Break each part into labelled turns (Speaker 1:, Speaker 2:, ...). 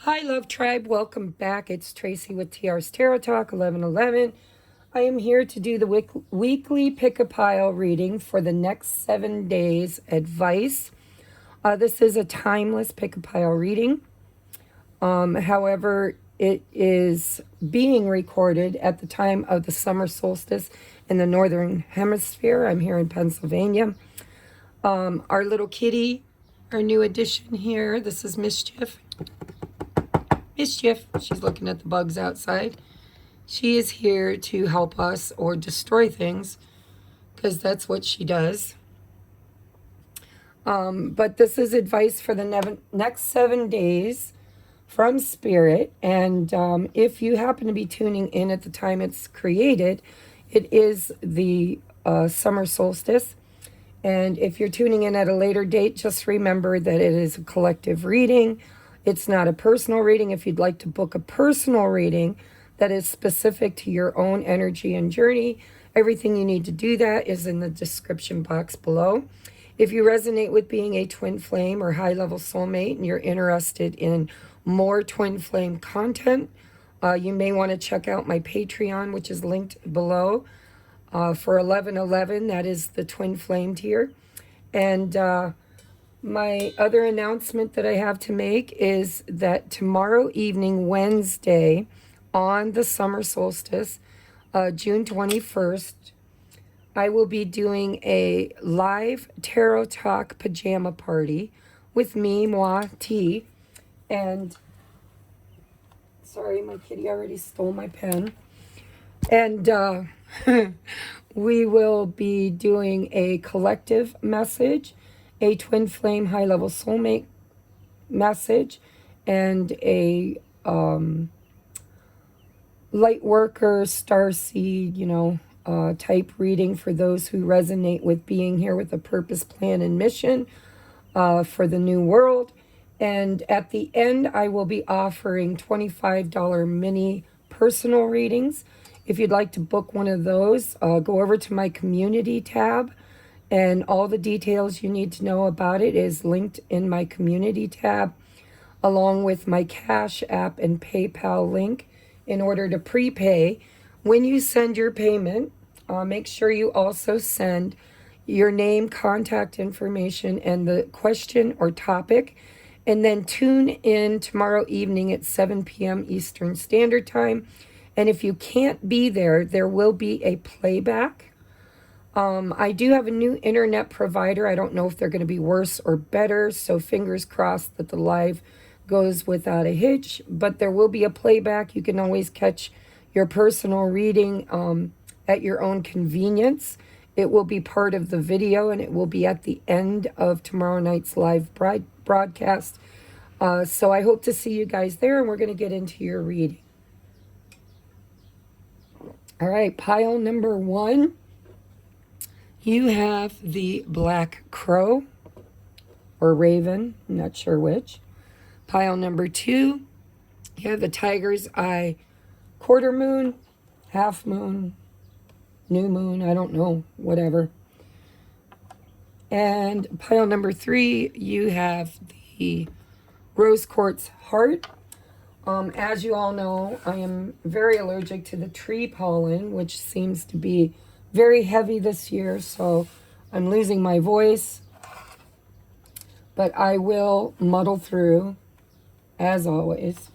Speaker 1: Hi, Love Tribe. Welcome back. It's Tracy with TR's Tarot Talk 1111. I am here to do the weekly pick-a-pile reading for the next 7 days advice. This is a timeless pick-a-pile reading. However, it is being recorded at the time of the summer solstice in the Northern Hemisphere. I'm here in Pennsylvania. Our little kitty, our new addition here, this is Mischief. Mischief, she's looking at the bugs outside. She is here to help us or destroy things because that's what she does. But this is advice for the next 7 days from Spirit. And if you happen to be tuning in at the time it's created, it is the summer solstice. And if you're tuning in at a later date, just remember that it is a collective reading. It's not a personal reading. If you'd like to book a personal reading that is specific to your own energy and journey, everything you need to do that is in the description box below. If you resonate with being a twin flame or high-level soulmate and you're interested in more twin flame content, you may want to check out my Patreon, which is linked below. For 1111, that is the twin flame tier. And my other announcement that I have to make is that tomorrow evening, Wednesday, on the summer solstice, June 21st, I will be doing a live Tarot Talk pajama party with me, moi, T. And, sorry, my kitty already stole my pen. And we will be doing a collective message, a twin flame high-level soulmate message, and a light worker, starseed, type reading for those who resonate with being here with a purpose, plan, and mission for the new world. And at the end, I will be offering $25 mini personal readings. If you'd like to book one of those, go over to my community tab. And all the details you need to know about it is linked in my community tab, along with my Cash App and PayPal link in order to prepay. When you send your payment, make sure you also send your name, contact information, and the question or topic. And then tune in tomorrow evening at 7 p.m. Eastern Standard Time. And if you can't be there, there will be a playback. I do have a new internet provider. I don't know if they're going to be worse or better, so fingers crossed that the live goes without a hitch, but there will be a playback. You can always catch your personal reading at your own convenience. It will be part of the video, and it will be at the end of tomorrow night's live broadcast. So I hope to see you guys there, and we're going to get into your reading. All right, pile number 1. You have the Black Crow or Raven, I'm not sure which. Pile number 2, you have the Tiger's Eye, quarter moon, half moon, new moon, I don't know, whatever. And pile number 3, you have the Rose Quartz Heart. As you all know, I am very allergic to the tree pollen, which seems to be very heavy this year, so I'm losing my voice, but I will muddle through, as always.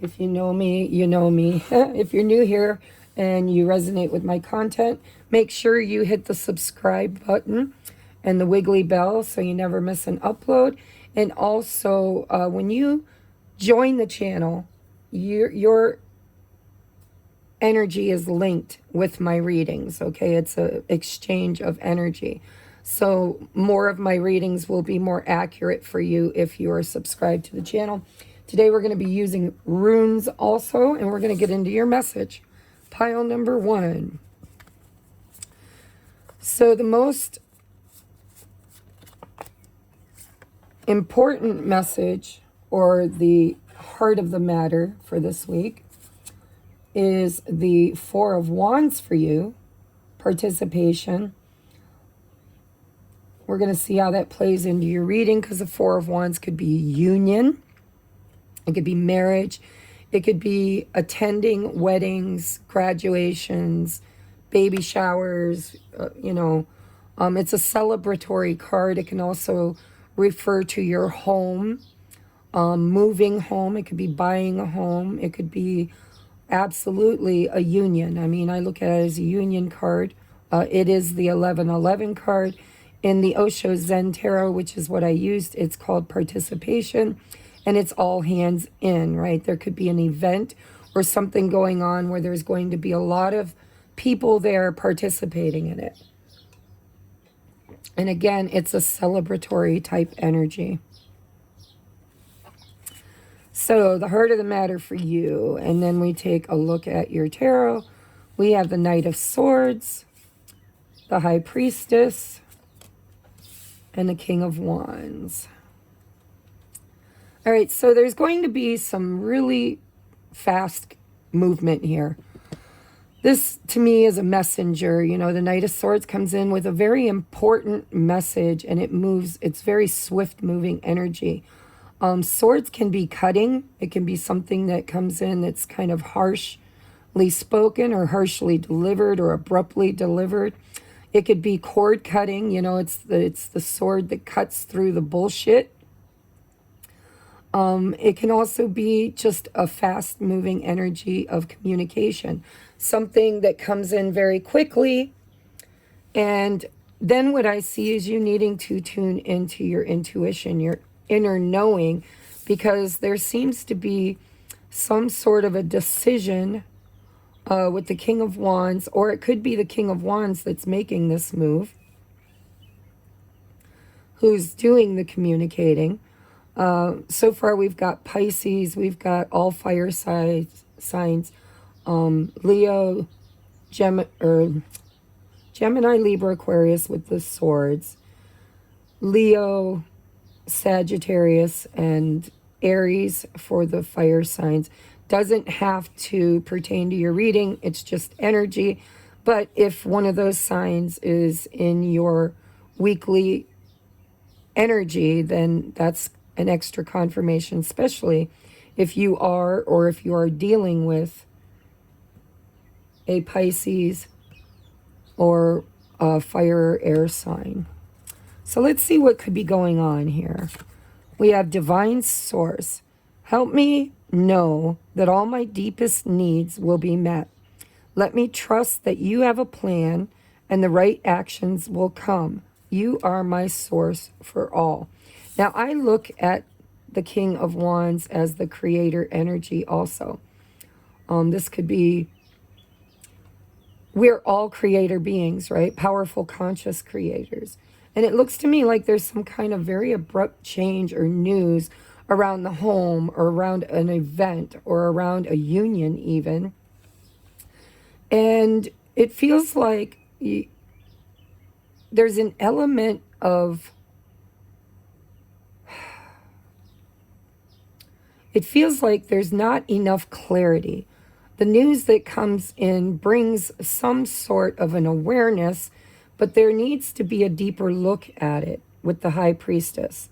Speaker 1: If you know me, you know me. If you're new here and you resonate with my content, make sure you hit the subscribe button and the wiggly bell so you never miss an upload. And also, when you join the channel, your energy is linked with my readings, okay? It's an exchange of energy. So more of my readings will be more accurate for you if you are subscribed to the channel. Today we're going to be using runes also, and we're going to get into your message. Pile number 1. So the most important message, or the heart of the matter for this week, is the Four of Wands for you, participation. We're going to see how that plays into your reading, because the Four of Wands could be union. It could be marriage. It could be attending weddings, graduations, baby showers, it's a celebratory card. It can also refer to your home, moving home. It could be buying a home. It could be absolutely a union. I mean, I look at it as a union card. It is the 1111 card. In the Osho Zen Tarot, which is what I used, it's called participation, and it's all hands in, right? There could be an event or something going on where there's going to be a lot of people there participating in it. And again, it's a celebratory type energy. So the heart of the matter for you, and then we take a look at your tarot. We have the Knight of Swords, the High Priestess, and the King of Wands. All right, so there's going to be some really fast movement here. This, to me, is a messenger. You know, the Knight of Swords comes in with a very important message, and it moves. It's very swift-moving energy. Swords can be cutting. It can be something that comes in that's kind of harshly spoken or harshly delivered or abruptly delivered. It could be cord cutting. You know, it's the sword that cuts through the bullshit. It can also be just a fast-moving energy of communication, something that comes in very quickly. And then what I see is you needing to tune into your intuition, your inner knowing, because there seems to be some sort of a decision with the King of Wands, or it could be the King of Wands that's making this move, who's doing the communicating. So far we've got Pisces, we've got all fire signs, Leo, Gemini, Libra, Aquarius with the swords, Leo, Sagittarius, and Aries for the fire signs. Doesn't have to pertain to your reading, it's just energy. But if one of those signs is in your weekly energy, then that's an extra confirmation, especially if you are, or if you are dealing with a Pisces or a fire or air sign. So let's see what could be going on here. We have divine source. Help me know that all my deepest needs will be met. Let me trust that you have a plan and the right actions will come. You are my source for all. Now, I look at the King of Wands as the creator energy also. This could be, we're all creator beings, right? Powerful, conscious creators. And it looks to me like there's some kind of very abrupt change or news around the home, or around an event, or around a union even. And it feels like there's an element of, it feels like there's not enough clarity. The news that comes in brings some sort of an awareness, but there needs to be a deeper look at it with the High Priestess.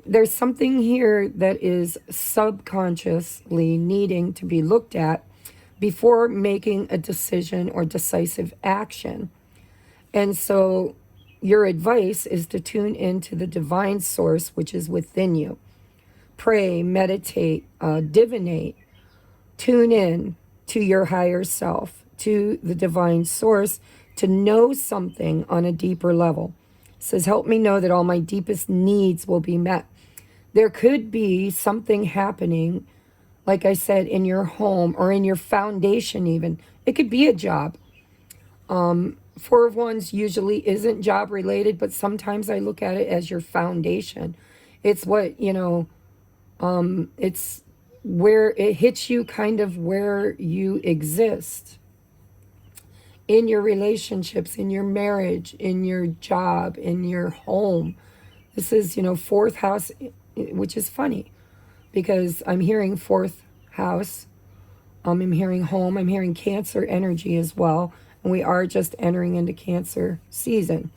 Speaker 1: There's something here that is subconsciously needing to be looked at before making a decision or decisive action. And so your advice is to tune into the divine source, which is within you. Pray, meditate, divinate, tune in to your higher self, to the divine source, to know something on a deeper level. It says, help me know that all my deepest needs will be met. There could be something happening, like I said, in your home or in your foundation even. It could be a job. Four of Wands usually isn't job related, but sometimes I look at it as your foundation. It's what, it's where it hits you, kind of where you exist. In your relationships, in your marriage, in your job, in your home. This is, fourth house, which is funny because I'm hearing fourth house. I'm hearing home. I'm hearing Cancer energy as well. And we are just entering into Cancer season.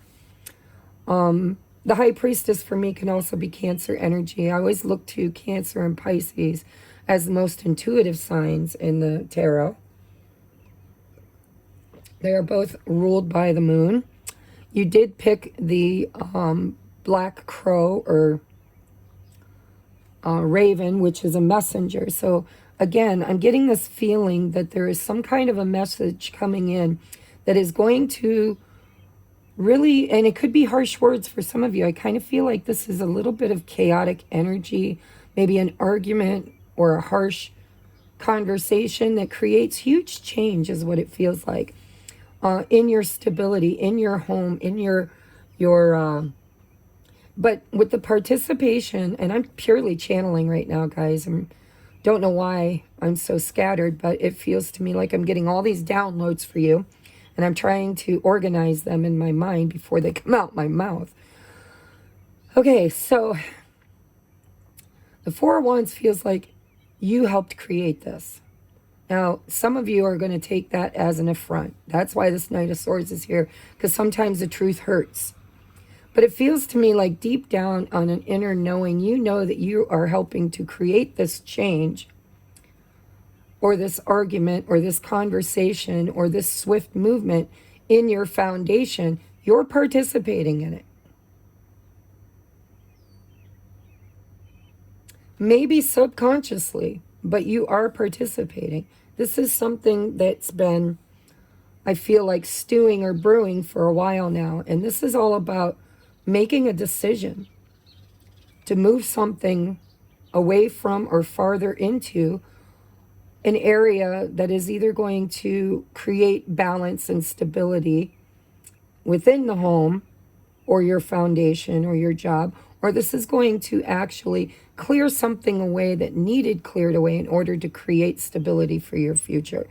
Speaker 1: The High Priestess for me can also be Cancer energy. I always look to Cancer and Pisces as the most intuitive signs in the tarot. They are both ruled by the moon. You did pick the black crow or raven, which is a messenger. So again, I'm getting this feeling that there is some kind of a message coming in that is going to really, and it could be harsh words for some of you. I kind of feel like this is a little bit of chaotic energy, maybe an argument or a harsh conversation that creates huge change is what it feels like in your stability, in your home, in your but with the participation, and I'm purely channeling right now, guys. I don't know why I'm so scattered, but it feels to me like I'm getting all these downloads for you, and I'm trying to organize them in my mind before they come out my mouth. Okay, so the Four of Wands feels like you helped create this. Now, some of you are going to take that as an affront. That's why this Knight of Swords is here, because sometimes the truth hurts. But it feels to me like deep down on an inner knowing, you know that you are helping to create this change or this argument or this conversation or this swift movement in your foundation. You're participating in it. Maybe subconsciously, but you are participating. This is something that's been, I feel like, stewing or brewing for a while now. And this is all about making a decision to move something away from or farther into an area that is either going to create balance and stability within the home or your foundation or your job, or this is going to actually clear something away that needed cleared away in order to create stability for your future.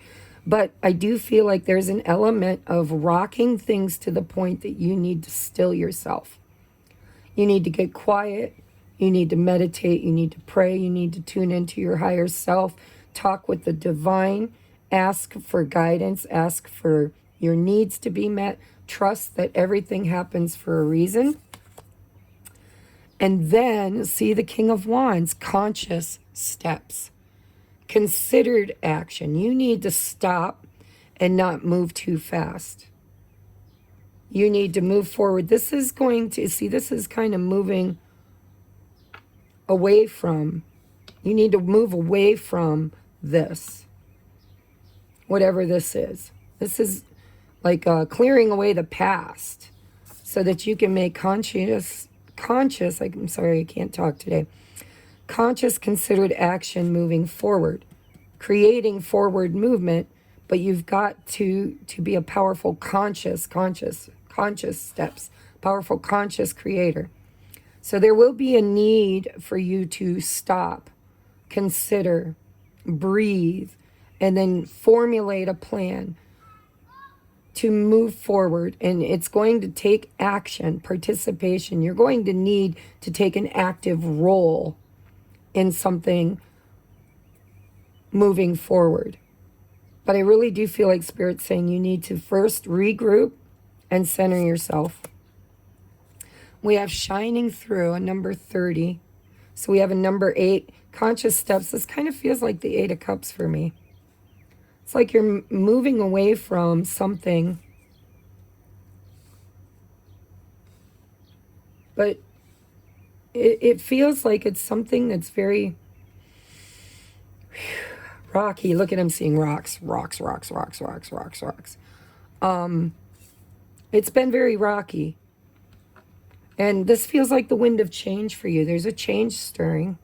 Speaker 1: But I do feel like there's an element of rocking things to the point that you need to still yourself. You need to get quiet. You need to meditate. You need to pray. You need to tune into your higher self. Talk with the divine. Ask for guidance. Ask for your needs to be met. Trust that everything happens for a reason. And then see the King of Wands, conscious steps. Considered action. You need to stop and not move too fast. You need to move forward. This is going to, see, this is kind of moving away from, you need to move away from this, whatever this is. This is like clearing away the past so that you can make conscious, I'm sorry, I can't talk today. Conscious, considered action moving forward, creating forward movement, but you've got to be a powerful conscious steps, powerful conscious creator. So there will be a need for you to stop, consider, breathe, and then formulate a plan to move forward. And it's going to take action, participation. You're going to need to take an active role in something moving forward. But I really do feel like Spirit's saying you need to first regroup and center yourself. We have shining through a number 30. So we have a number 8, conscious steps. This kind of feels like the 8 of Cups for me. It's like you're moving away from something, but it feels like it's something that's very rocky. Look at him seeing rocks. It's been very rocky. And this feels like the wind of change for you. There's a change stirring.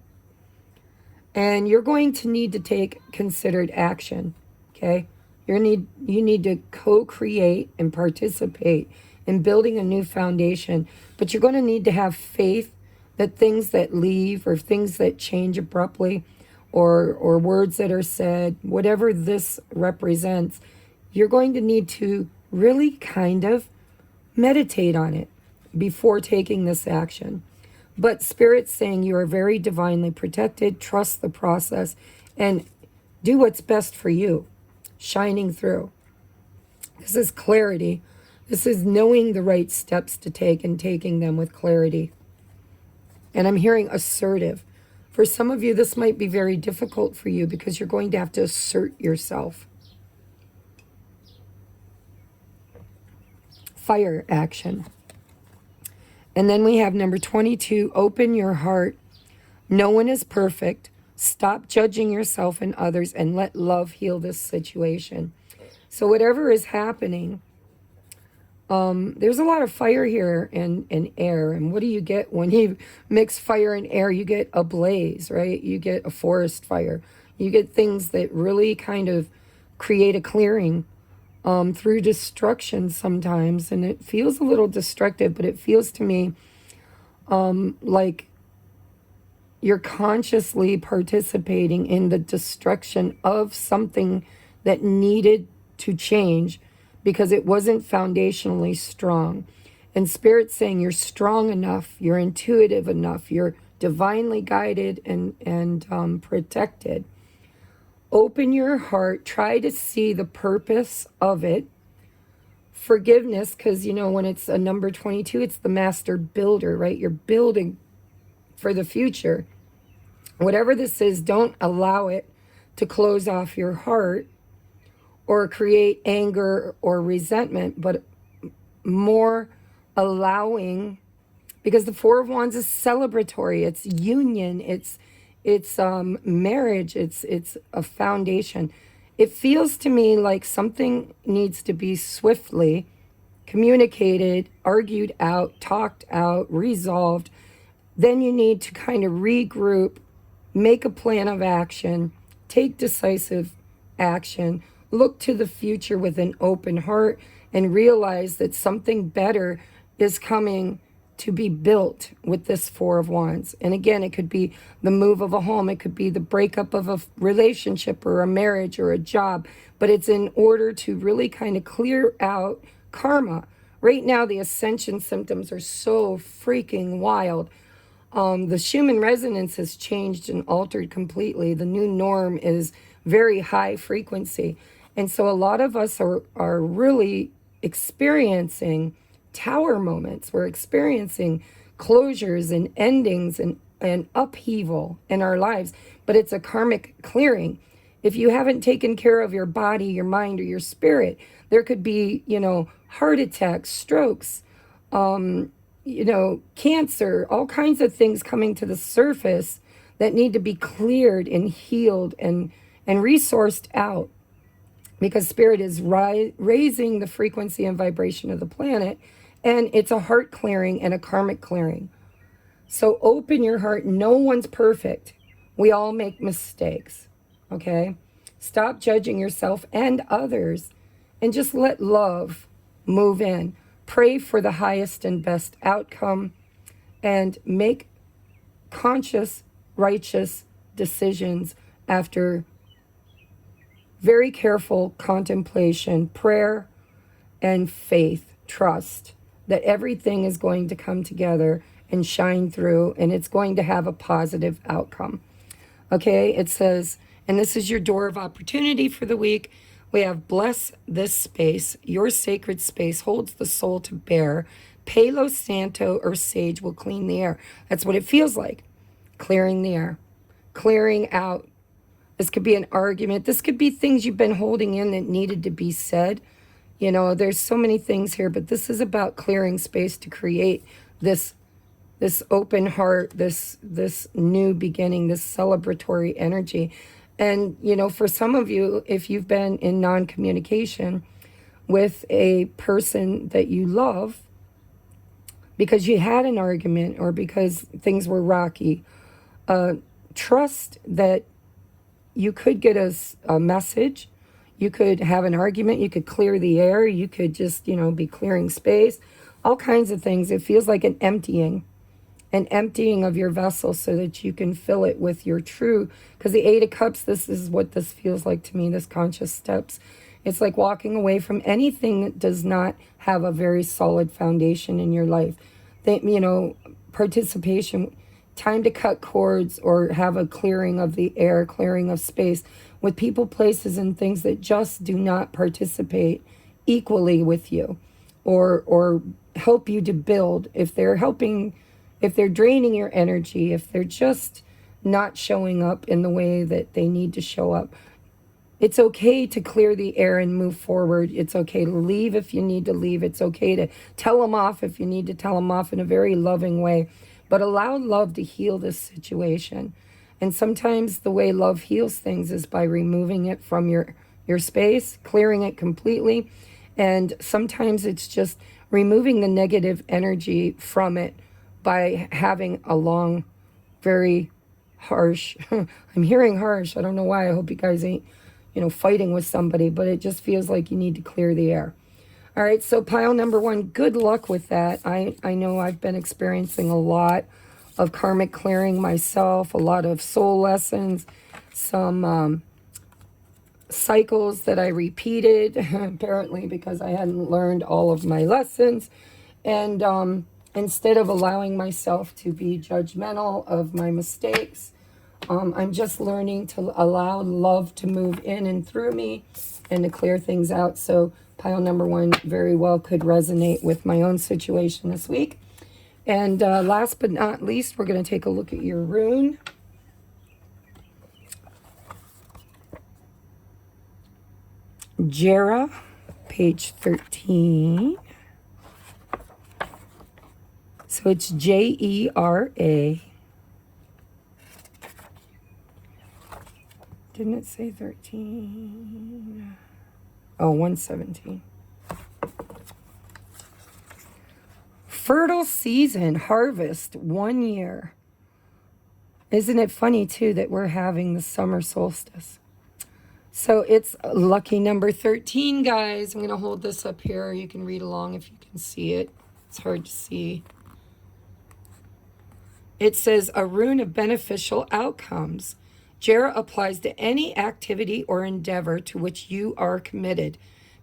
Speaker 1: And you're going to need to take considered action. Okay? You need to co-create and participate in building a new foundation. But you're going to need to have faith that things that leave or things that change abruptly or words that are said, whatever this represents, you're going to need to really kind of meditate on it before taking this action. But Spirit's saying you are very divinely protected. Trust the process and do what's best for you. Shining through. This is clarity. This is knowing the right steps to take and taking them with clarity. And I'm hearing assertive. For some of you, this might be very difficult for you because you're going to have to assert yourself. Fire action. And then we have number 22, open your heart. No one is perfect. Stop judging yourself and others and let love heal this situation. So whatever is happening, there's a lot of fire here and air. And what do you get when you mix fire and air? You get a blaze, right? You get a forest fire. You get things that really kind of create a clearing through destruction sometimes. And it feels a little destructive, but it feels to me like you're consciously participating in the destruction of something that needed to change because it wasn't foundationally strong. And Spirit's saying you're strong enough, you're intuitive enough, you're divinely guided and protected. Open your heart, try to see the purpose of it. Forgiveness, because you know when it's a number 22, it's the master builder, right? You're building for the future. Whatever this is, don't allow it to close off your heart or create anger or resentment, but more allowing, because the Four of Wands is celebratory, it's union, it's marriage, it's a foundation. It feels to me like something needs to be swiftly communicated, argued out, talked out, resolved. Then you need to kind of regroup, make a plan of action, take decisive action, look to the future with an open heart, and realize that something better is coming to be built with this Four of Wands. And again, it could be the move of a home, it could be the breakup of a relationship or a marriage or a job, but it's in order to really kind of clear out karma. Right now, the ascension symptoms are so freaking wild. The Schumann resonance has changed and altered completely. The new norm is very high frequency. And so a lot of us are really experiencing tower moments. We're experiencing closures and endings and upheaval in our lives. But it's a karmic clearing. If you haven't taken care of your body, your mind, or your spirit, there could be, heart attacks, strokes, cancer, all kinds of things coming to the surface that need to be cleared and healed and resourced out, because Spirit is raising the frequency and vibration of the planet, and it's a heart clearing and a karmic clearing. So open your heart. No one's perfect. We all make mistakes, okay? Stop judging yourself and others and just let love move in. Pray for the highest and best outcome and make conscious, righteous decisions after very careful contemplation, prayer, and faith, trust that everything is going to come together and shine through, and it's going to have a positive outcome. Okay, it says, and this is your door of opportunity for the week. We have bless this space. Your sacred space holds the soul to bear. Palo Santo or sage will clean the air. That's what it feels like. Clearing the air. Clearing out. This could be an argument. This could be things you've been holding in that needed to be said. There's so many things here, but this is about clearing space to create this open heart, this new beginning, this celebratory energy. And, for some of you, if you've been in non-communication with a person that you love because you had an argument or because things were rocky, trust that you could get a message, you could have an argument, you could clear the air, you could just, be clearing space, all kinds of things. It feels like an emptying of your vessel so that you can fill it with your true, because the Eight of Cups, this is what this feels like to me, this conscious steps. It's like walking away from anything that does not have a very solid foundation in your life. Participation, time to cut cords or have a clearing of the air, clearing of space with people, places, and things that just do not participate equally with you. or help you to build, if they're helping, if they're draining your energy, if they're just not showing up in the way that they need to show up, it's okay to clear the air and move forward. It's okay to leave if you need to leave. It's okay to tell them off if you need to tell them off in a very loving way. But allow love to heal this situation. And sometimes the way love heals things is by removing it from your space, clearing it completely. And sometimes it's just removing the negative energy from it by having a long, very harsh, I'm hearing harsh, I don't know why, I hope you guys ain't fighting with somebody, but it just feels like you need to clear the air. All right, so pile number 1, good luck with that. I know I've been experiencing a lot of karmic clearing myself, a lot of soul lessons, some cycles that I repeated, apparently because I hadn't learned all of my lessons. And instead of allowing myself to be judgmental of my mistakes, I'm just learning to allow love to move in and through me and to clear things out. So pile number 1 very well could resonate with my own situation this week. And last but not least, we're going to take a look at your rune. Jera, page 13. So it's Jera. Didn't it say 13? Oh, 117. Fertile season, harvest, 1 year. Isn't it funny, too, that we're having the summer solstice? So it's lucky number 13, guys. I'm going to hold this up here. You can read along if you can see it. It's hard to see. It says, a rune of beneficial outcomes. Jera applies to any activity or endeavor to which you are committed.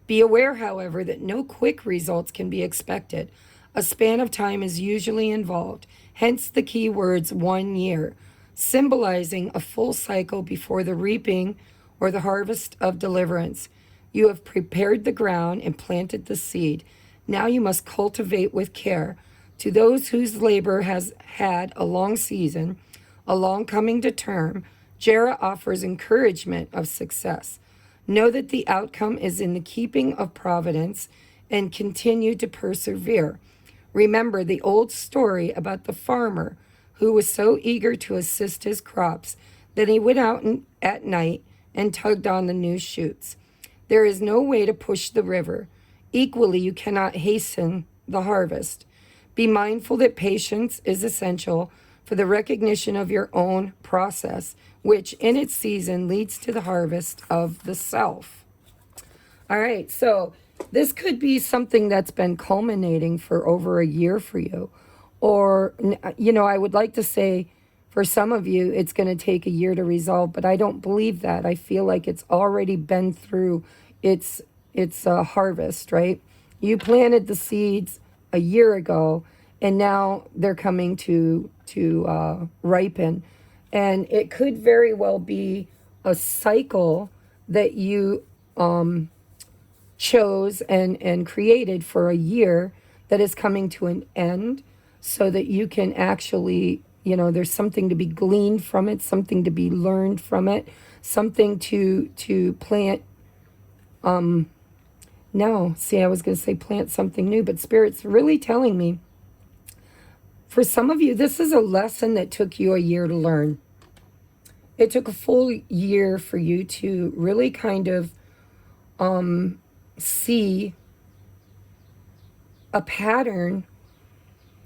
Speaker 1: Be aware, however, that no quick results can be expected. A span of time is usually involved, hence the key words 1 year, symbolizing a full cycle before the reaping or the harvest of deliverance. You have prepared the ground and planted the seed. Now you must cultivate with care. To those whose labor has had a long season, a long coming to term, Jera offers encouragement of success. Know that the outcome is in the keeping of providence and continue to persevere. Remember the old story about the farmer who was so eager to assist his crops that he went out at night and tugged on the new shoots. There is no way to push the river. Equally, you cannot hasten the harvest. Be mindful that patience is essential for the recognition of your own process, which in its season leads to the harvest of the self. All right, so this could be something that's been culminating for over a year for you. Or, I would like to say for some of you, it's going to take a year to resolve, but I don't believe that. I feel like it's already been through its harvest, right? You planted the seeds a year ago, and now they're coming to ripen. And it could very well be a cycle that you chose and created for a year that is coming to an end, so that you can actually, there's something to be gleaned from it, something to be learned from it, something to plant. No, see, I was going to say plant something new, but Spirit's really telling me, for some of you, this is a lesson that took you a year to learn. It took a full year for you to really kind of see a pattern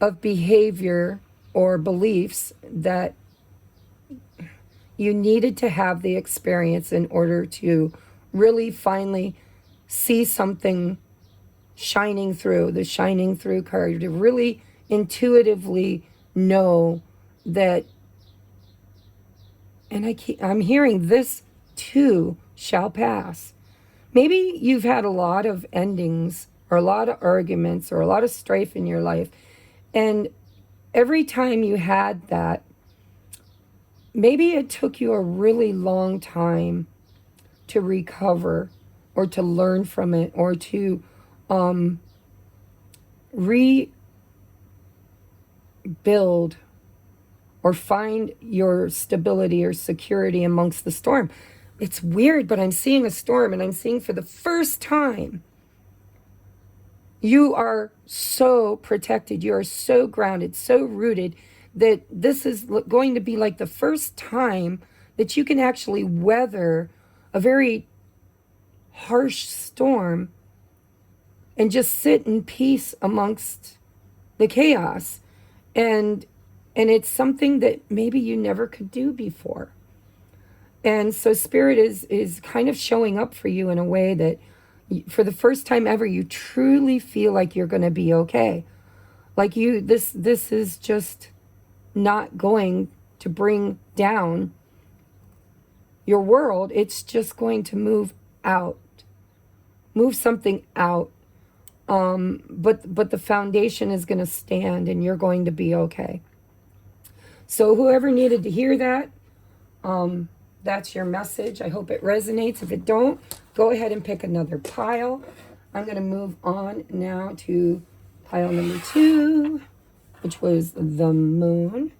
Speaker 1: of behavior or beliefs that you needed to have the experience in order to really finally see something shining through, the shining through card, to really intuitively know that, and I'm hearing this too shall pass. Maybe you've had a lot of endings or a lot of arguments or a lot of strife in your life, and every time you had that, maybe it took you a really long time to recover or to learn from it or to rebuild or find your stability or security amongst the storm. It's weird, but I'm seeing a storm, and I'm seeing for the first time, you are so protected, you are so grounded, so rooted, that this is going to be like the first time that you can actually weather a very harsh storm and just sit in peace amongst the chaos. And it's something that maybe you never could do before. And so Spirit is kind of showing up for you in a way that for the first time ever, you truly feel like you're going to be okay. Like this is just not going to bring down your world. It's just going to move something out. But the foundation is going to stand, and you're going to be okay. So whoever needed to hear that, that's your message. I hope it resonates. If it don't, go ahead and pick another pile. I'm going to move on now to pile number 2, which was the moon.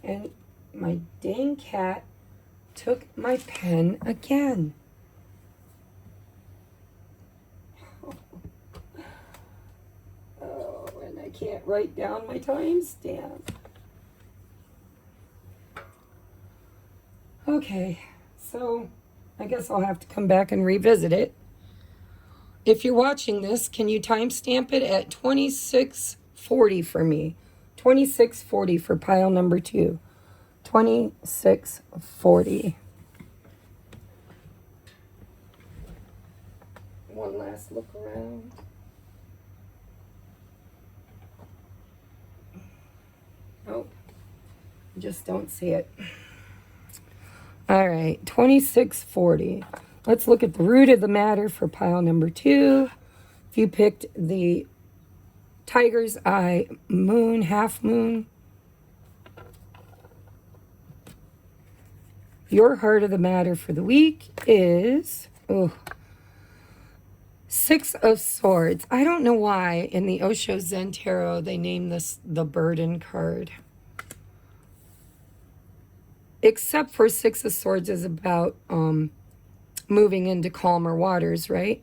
Speaker 1: And my dang cat took my pen again. Oh, and I can't write down my timestamp. Okay, so I guess I'll have to come back and revisit it. If you're watching this, can you timestamp it at 2640 for me? 2640 for pile number 2. 2640. One last look around. Nope, just don't see it. All right, 2640. Let's look at the root of the matter for pile number 2. If you picked the tiger's eye moon, half moon, your heart of the matter for the week is 6 of Swords. I don't know why in the Osho Zen Tarot they name this the burden card. Except for 6 of Swords is about moving into calmer waters, right?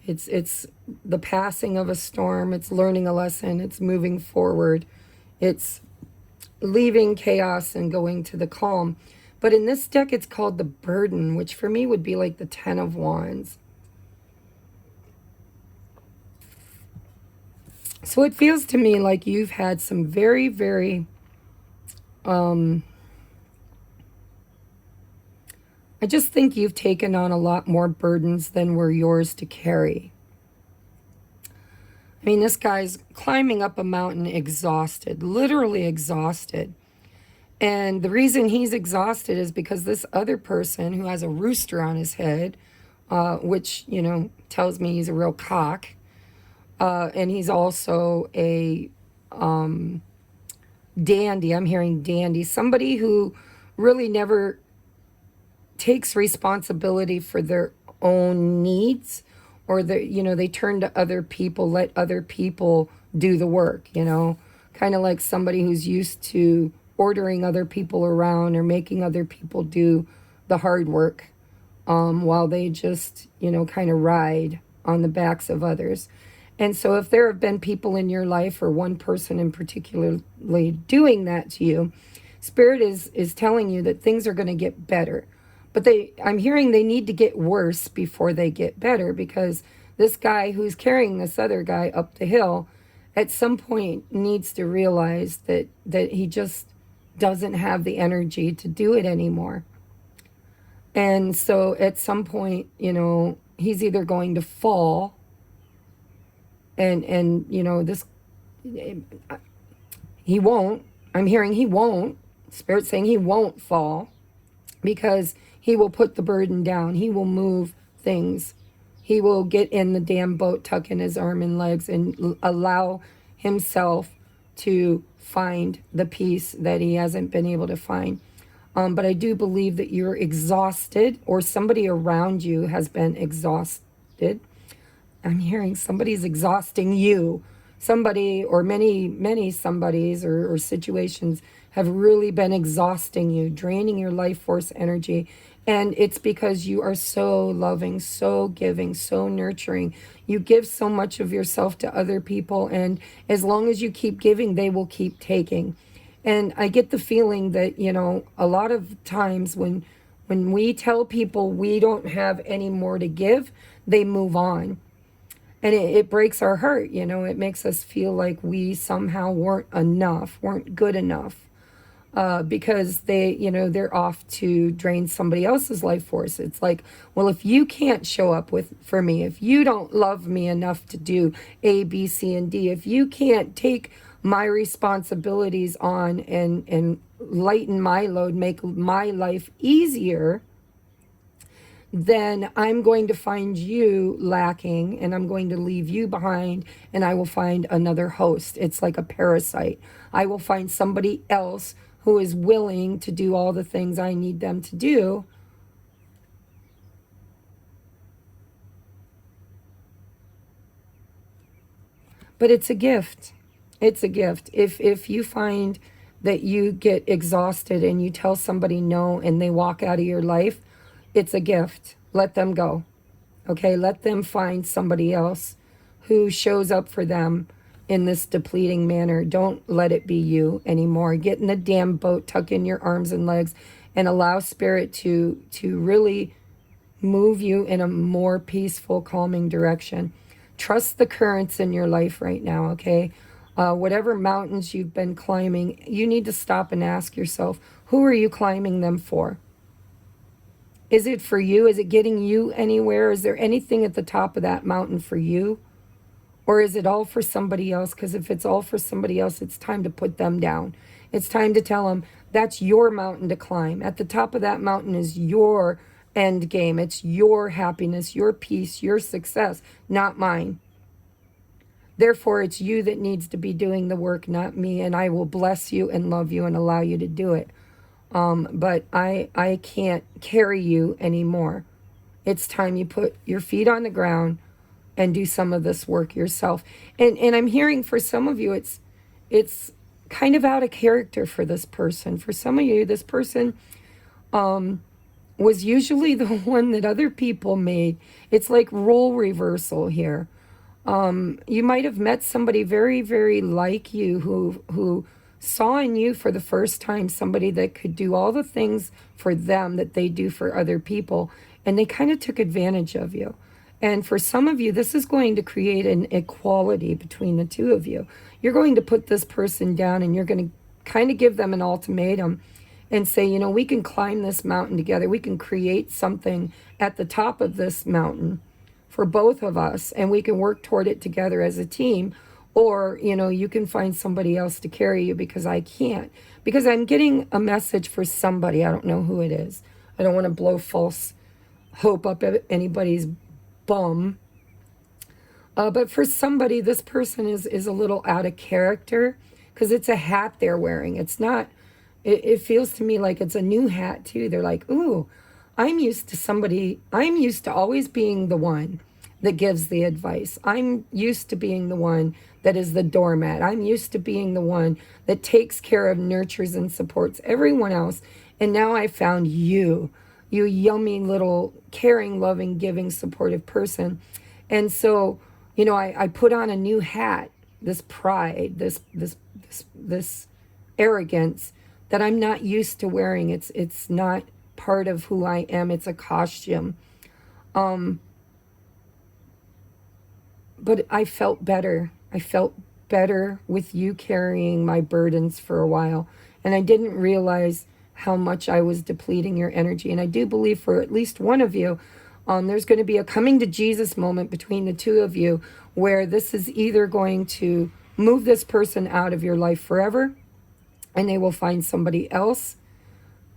Speaker 1: It's the passing of a storm. It's learning a lesson. It's moving forward. It's leaving chaos and going to the calm. But in this deck, it's called the burden, which for me would be like the 10 of Wands. So it feels to me like you've had some very, very I just think you've taken on a lot more burdens than were yours to carry. I mean, this guy's climbing up a mountain exhausted, literally exhausted. And the reason he's exhausted is because this other person who has a rooster on his head, which, you know, tells me he's a real cock, and he's also a dandy. I'm hearing dandy. Somebody who really never takes responsibility for their own needs, or they turn to other people, let other people do the work, kind of like somebody who's used to ordering other people around or making other people do the hard work, while they just, kind of ride on the backs of others. And so if there have been people in your life, or one person in particularly doing that to you, Spirit is telling you that things are going to get better. But I'm hearing they need to get worse before they get better, because this guy who's carrying this other guy up the hill at some point needs to realize that he just doesn't have the energy to do it anymore. And so at some point, he's either going to fall and this, he won't. I'm hearing he won't. Spirit's saying he won't fall, because he will put the burden down. He will move things. He will get in the damn boat, tuck in his arm and legs, and allow himself to find the peace that he hasn't been able to find. But I do believe that you're exhausted, or somebody around you has been exhausted. I'm hearing somebody's exhausting you. somebody or many somebodies or situations have really been exhausting you, draining your life force energy. And it's because you are so loving, so giving, so nurturing. You give so much of yourself to other people, and as long as you keep giving, they will keep taking. And I get the feeling that, a lot of times when we tell people we don't have any more to give, they move on. And it breaks our heart, it makes us feel like we somehow weren't good enough. Because they're off to drain somebody else's life force. It's like, well, if you can't show up for me, if you don't love me enough to do A, B, C, and D, if you can't take my responsibilities on and lighten my load, make my life easier, then I'm going to find you lacking and I'm going to leave you behind, and I will find another host. It's like a parasite. I will find somebody else who is willing to do all the things I need them to do. But it's a gift. It's a gift. If you find that you get exhausted and you tell somebody no and they walk out of your life, it's a gift. Let them go. Okay, let them find somebody else who shows up for them in this depleting manner. Don't let it be you anymore. Get in the damn boat, tuck in your arms and legs, and allow spirit to really move you in a more peaceful, calming direction. Trust the currents in your life right now, okay? Whatever mountains you've been climbing, you need to stop and ask yourself, who are you climbing them for? Is it for you? Is it getting you anywhere? Is there anything at the top of that mountain for you? Or is it all for somebody else? Because if it's all for somebody else, it's time to put them down. It's time to tell them that's your mountain to climb. At the top of that mountain is your end game. It's your happiness, your peace, your success, not mine. Therefore, it's you that needs to be doing the work, not me. And I will bless you and love you and allow you to do it. But I can't carry you anymore. It's time you put your feet on the ground and do some of this work yourself. And I'm hearing for some of you, it's kind of out of character for this person. For some of you, this person was usually the one that other people made. It's like role reversal here. You might have met somebody very, very like you who saw in you for the first time somebody that could do all the things for them that they do for other people, and they kind of took advantage of you. And for some of you, this is going to create an equality between the two of you. You're going to put this person down and you're going to kind of give them an ultimatum and say, we can climb this mountain together. We can create something at the top of this mountain for both of us, and we can work toward it together as a team. Or, you can find somebody else to carry you because I can't. Because I'm getting a message for somebody. I don't know who it is. I don't want to blow false hope up anybody's bum. But for somebody, this person is a little out of character because it's a hat they're wearing. It's not, it feels to me like it's a new hat too. They're like, ooh, I'm used to always being the one that gives the advice. I'm used to being the one that is the doormat. I'm used to being the one that takes care of, nurtures, and supports everyone else. And now I found you yummy little caring, loving, giving, supportive person. And so, I put on a new hat, this pride, this arrogance that I'm not used to wearing. It's not part of who I am. It's a costume. But I felt better. I felt better with you carrying my burdens for a while. And I didn't realize how much I was depleting your energy. And I do believe for at least one of you, there's going to be a coming to Jesus moment between the two of you where this is either going to move this person out of your life forever and they will find somebody else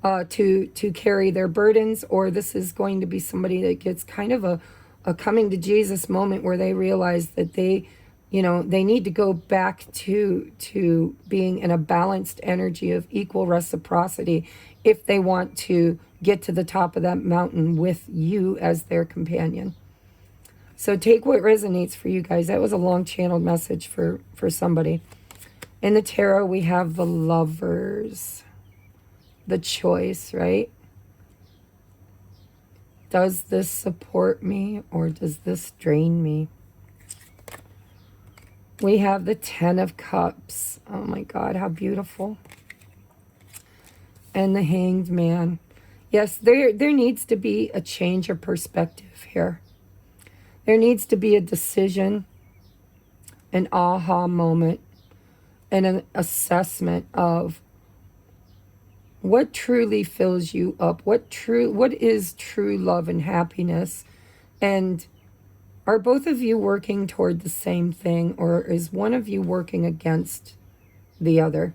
Speaker 1: to carry their burdens, or this is going to be somebody that gets kind of a coming to Jesus moment where they realize that they need to go back to being in a balanced energy of equal reciprocity if they want to get to the top of that mountain with you as their companion. So take what resonates for you guys. That was a long channeled message for somebody. In the tarot, we have the Lovers, the choice, right? Does this support me or does this drain me? We have the Ten of Cups. Oh my God, how beautiful. And the Hanged Man. Yes, there needs to be a change of perspective here. There needs to be a decision, an aha moment, and an assessment of what truly fills you up, what is true love and happiness, and are both of you working toward the same thing, or is one of you working against the other?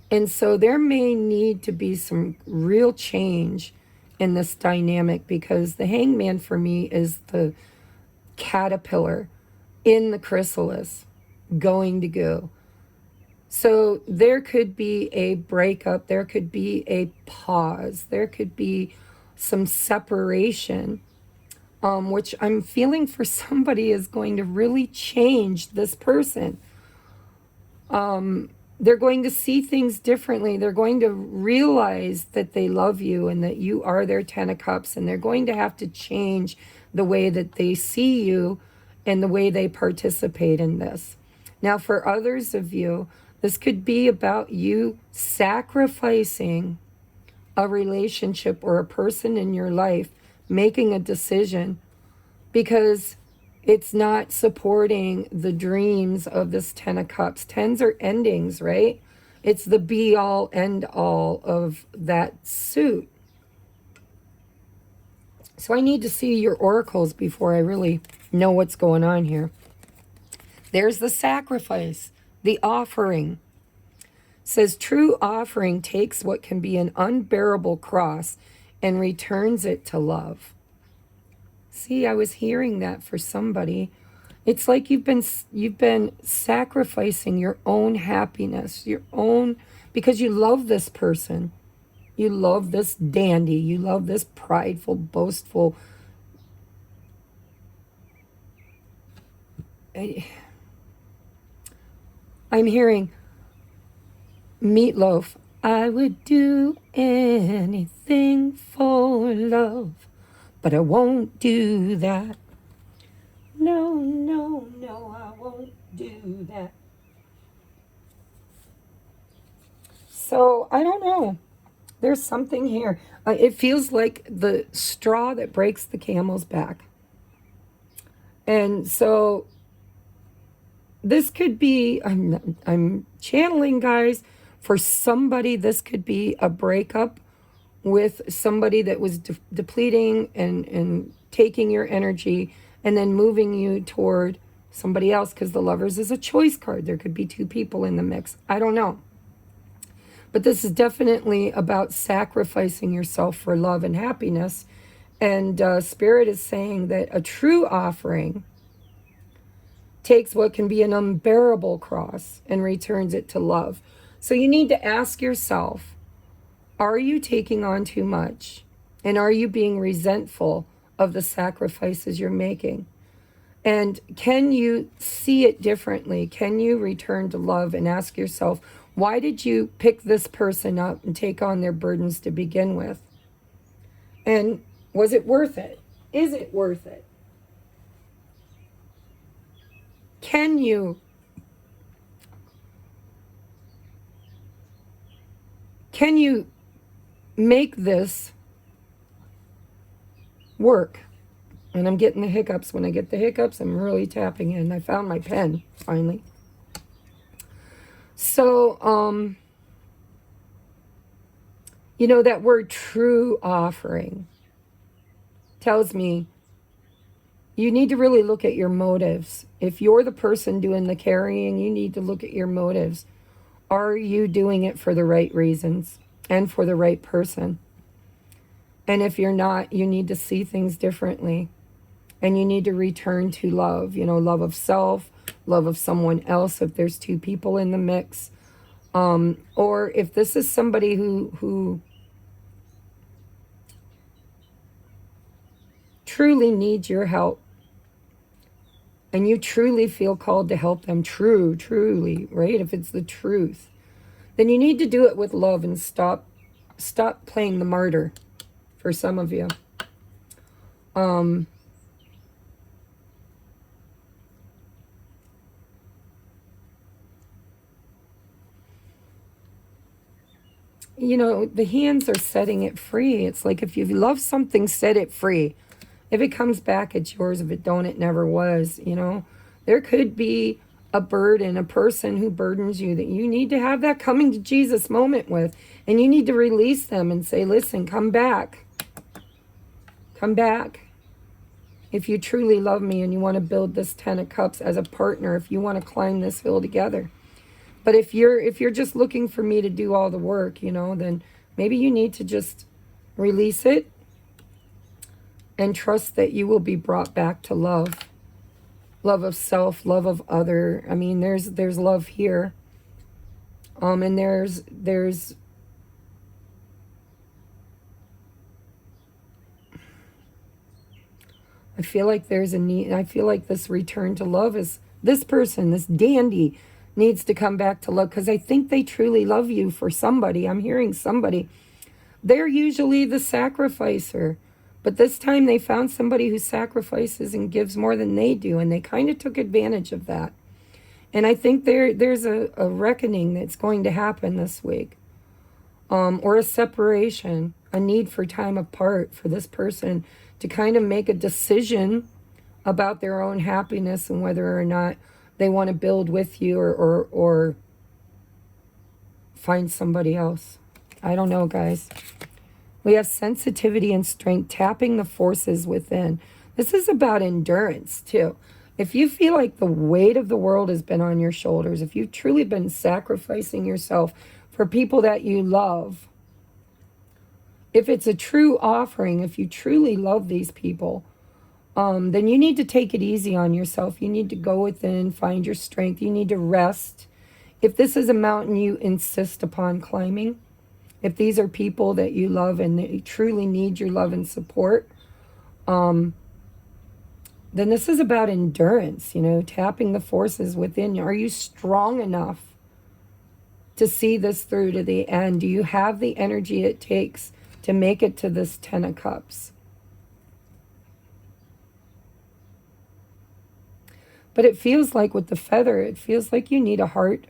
Speaker 1: And so there may need to be some real change in this dynamic, because the Hangman for me is the caterpillar in the chrysalis going to go. So there could be a breakup, there could be a pause, there could be some separation, which I'm feeling for somebody is going to really change this person. They're going to see things differently. They're going to realize that they love you and that you are their Ten of Cups, and they're going to have to change the way that they see you and the way they participate in this. Now, for others of you, this could be about you sacrificing a relationship or a person in your life, making a decision because it's not supporting the dreams of this Ten of Cups. Tens are endings, right? It's the be-all, end-all of that suit. So I need to see your oracles before I really know what's going on here. There's the sacrifice, the offering. It says, true offering takes what can be an unbearable cross and returns it to love. See, I was hearing that for somebody. It's like you've been sacrificing your own happiness, your own, because you love this person. You love this dandy. You love this prideful, boastful. I'm hearing Meatloaf. I would do anything for love, but I won't do that. No, no, no, I won't do that. So, I don't know. There's something here. It feels like the straw that breaks the camel's back. And so, this could be, I'm channeling, guys, for somebody, this could be a breakup with somebody that was depleting and taking your energy and then moving you toward somebody else, because the Lovers is a choice card. There could be two people in the mix. I don't know. But this is definitely about sacrificing yourself for love and happiness. And Spirit is saying that a true offering takes what can be an unbearable cross and returns it to love. So you need to ask yourself, are you taking on too much? And are you being resentful of the sacrifices you're making? And can you see it differently? Can you return to love and ask yourself, why did you pick this person up and take on their burdens to begin with? And was it worth it? Is it worth it? Can you make this work? And I'm getting the hiccups. When I get the hiccups, I'm really tapping in. I found my pen, finally. So, you know, that word true offering tells me you need to really look at your motives. If you're the person doing the carrying, you need to look at your motives. Are you doing it for the right reasons and for the right person? And if you're not, you need to see things differently. And you need to return to love, you know, love of self, love of someone else if there's two people in the mix. Or if this is somebody who truly need your help, and you truly feel called to help them, truly, right? If it's the truth, then you need to do it with love and stop playing the martyr for some of you. You know, the hands are setting it free. It's like, if you love something, set it free. If it comes back, it's yours. If it don't, it never was. You know, there could be a burden, a person who burdens you, that you need to have that coming to Jesus moment with. And you need to release them and say, listen, come back. Come back. If you truly love me and you want to build this 10 of Cups as a partner, if you want to climb this hill together. But if you're just looking for me to do all the work, you know, then maybe you need to just release it and trust that you will be brought back to love. Love of self, love of other. I mean, there's love here. And there's I feel like there's a need. I feel like this return to love is, this person, this dandy, needs to come back to love, because I think they truly love you for somebody. I'm hearing somebody. They're usually the sacrificer, but this time they found somebody who sacrifices and gives more than they do, and they kind of took advantage of that. And I think there's a reckoning that's going to happen this week, or a separation, a need for time apart for this person to kind of make a decision about their own happiness and whether or not they want to build with you or find somebody else. I don't know, guys. We have sensitivity and strength, tapping the forces within. This is about endurance, too. If you feel like the weight of the world has been on your shoulders, if you've truly been sacrificing yourself for people that you love, if it's a true offering, if you truly love these people, then you need to take it easy on yourself. You need to go within, find your strength. You need to rest. If this is a mountain you insist upon climbing, if these are people that you love and that you truly need your love and support, then this is about endurance, you know, tapping the forces within you. Are you strong enough to see this through to the end? Do you have the energy it takes to make it to this 10 of Cups? But it feels like with the feather, it feels like you need a heart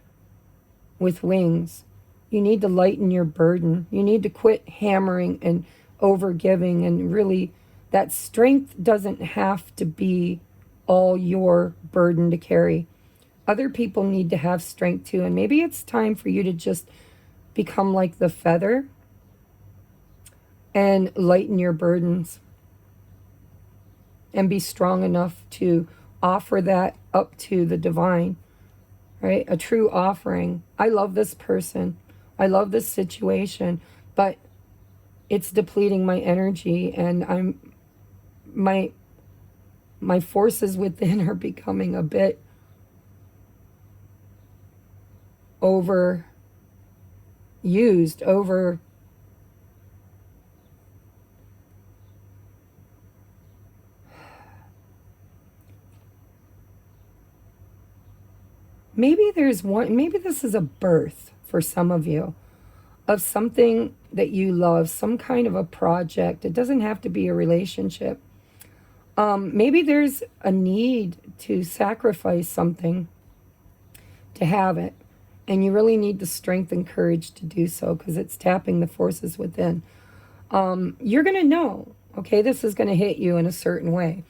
Speaker 1: with wings. You need to lighten your burden. You need to quit hammering and overgiving, and really, that strength doesn't have to be all your burden to carry. Other people need to have strength too, and maybe it's time for you to just become like the feather and lighten your burdens and be strong enough to offer that up to the divine, right? A true offering. I love this person. I love this situation, but it's depleting my energy, and my forces within are becoming a bit overused, maybe this is a birth for some of you of something that you love, some kind of a project. It doesn't have to be a relationship. Maybe there's a need to sacrifice something to have it, and you really need the strength and courage to do so, because it's tapping the forces within. You're going to know, okay, this is going to hit you in a certain way.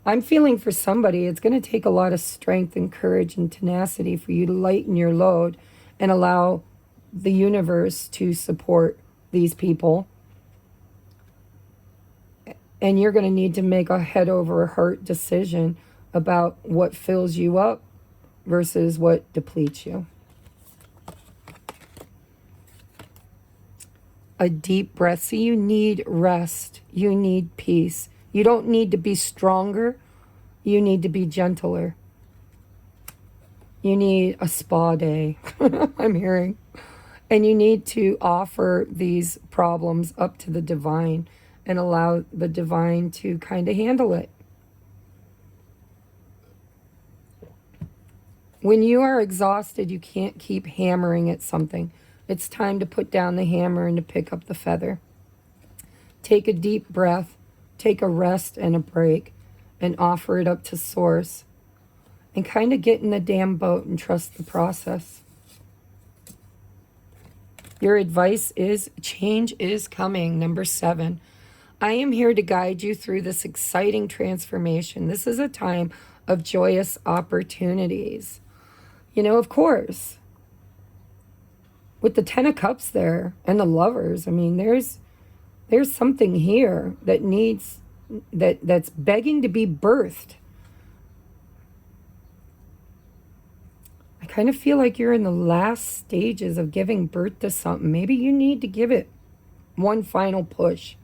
Speaker 1: I'm feeling for somebody, it's going to take a lot of strength and courage and tenacity for you to lighten your load and allow the universe to support these people. And you're going to need to make a head over heart decision about what fills you up versus what depletes you. A deep breath. See, you need rest. You need peace. You don't need to be stronger. You need to be gentler. You need a spa day, I'm hearing. And you need to offer these problems up to the divine and allow the divine to kind of handle it. When you are exhausted, you can't keep hammering at something. It's time to put down the hammer and to pick up the feather. Take a deep breath, take a rest and a break, and offer it up to Source. And kind of get in the damn boat and trust the process. Your advice is change is coming. Number 7. I am here to guide you through this exciting transformation. This is a time of joyous opportunities. You know, of course, with the 10 of Cups there and the Lovers, I mean, there's something here that needs, that's begging to be birthed. I kind of feel like you're in the last stages of giving birth to something. Maybe you need to give it one final push.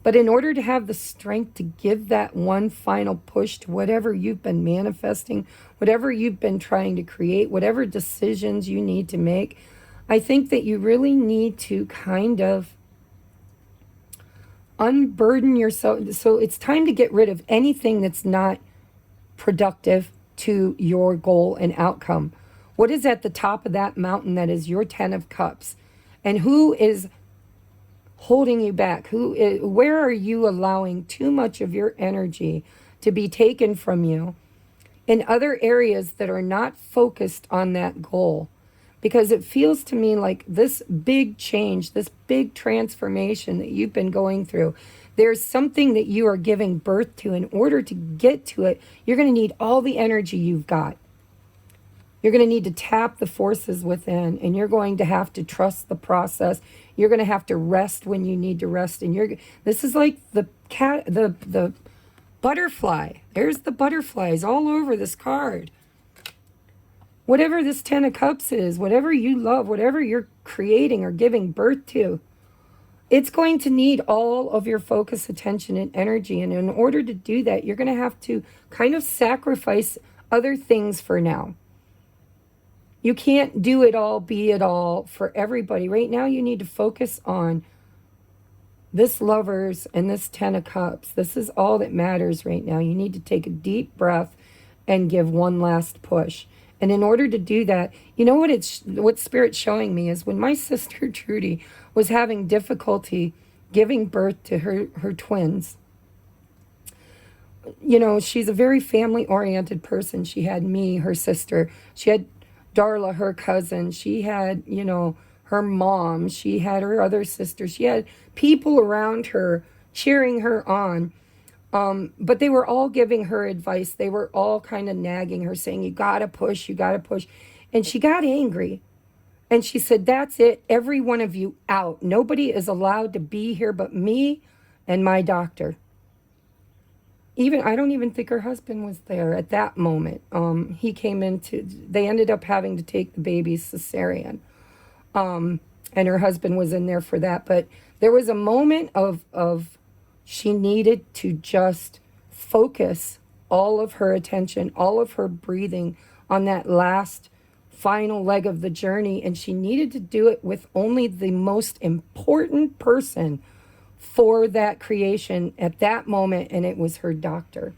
Speaker 1: But in order to have the strength to give that one final push to whatever you've been manifesting, whatever you've been trying to create, whatever decisions you need to make, I think that you really need to kind of unburden yourself. So it's time to get rid of anything that's not productive to your goal and outcome. What is at the top of that mountain that is your 10 of Cups? And who is holding you back? Where are you allowing too much of your energy to be taken from you in other areas that are not focused on that goal? Because it feels to me like this big change, this big transformation that you've been going through, there's something that you are giving birth to. In order to get to it, you're going to need all the energy you've got. You're going to need to tap the forces within, and you're going to have to trust the process. You're going to have to rest when you need to rest. And this is like the butterfly. There's the butterflies all over this card. Whatever this 10 of Cups is, whatever you love, whatever you're creating or giving birth to, it's going to need all of your focus, attention, and energy. And in order to do that, you're going to have to kind of sacrifice other things for now. You can't do it all, be it all for everybody. Right now, you need to focus on this Lovers and this 10 of Cups. This is all that matters right now. You need to take a deep breath and give one last push. And in order to do that, you know what Spirit's showing me is when my sister Trudy was having difficulty giving birth to her twins. You know, she's a very family-oriented person. She had me, her sister. She had Darla, her cousin. She had, you know, her mom. She had her other sister. She had people around her cheering her on. But they were all giving her advice. They were all kind of nagging her, saying, you got to push, you got to push. And she got angry. And she said, that's it. Every one of you out. Nobody is allowed to be here but me and my doctor. I don't even think her husband was there at that moment. He came they ended up having to take the baby's cesarean. And her husband was in there for that. But there was a moment of she needed to just focus all of her attention, all of her breathing on that last final leg of the journey. And she needed to do it with only the most important person for that creation at that moment, and it was her doctor.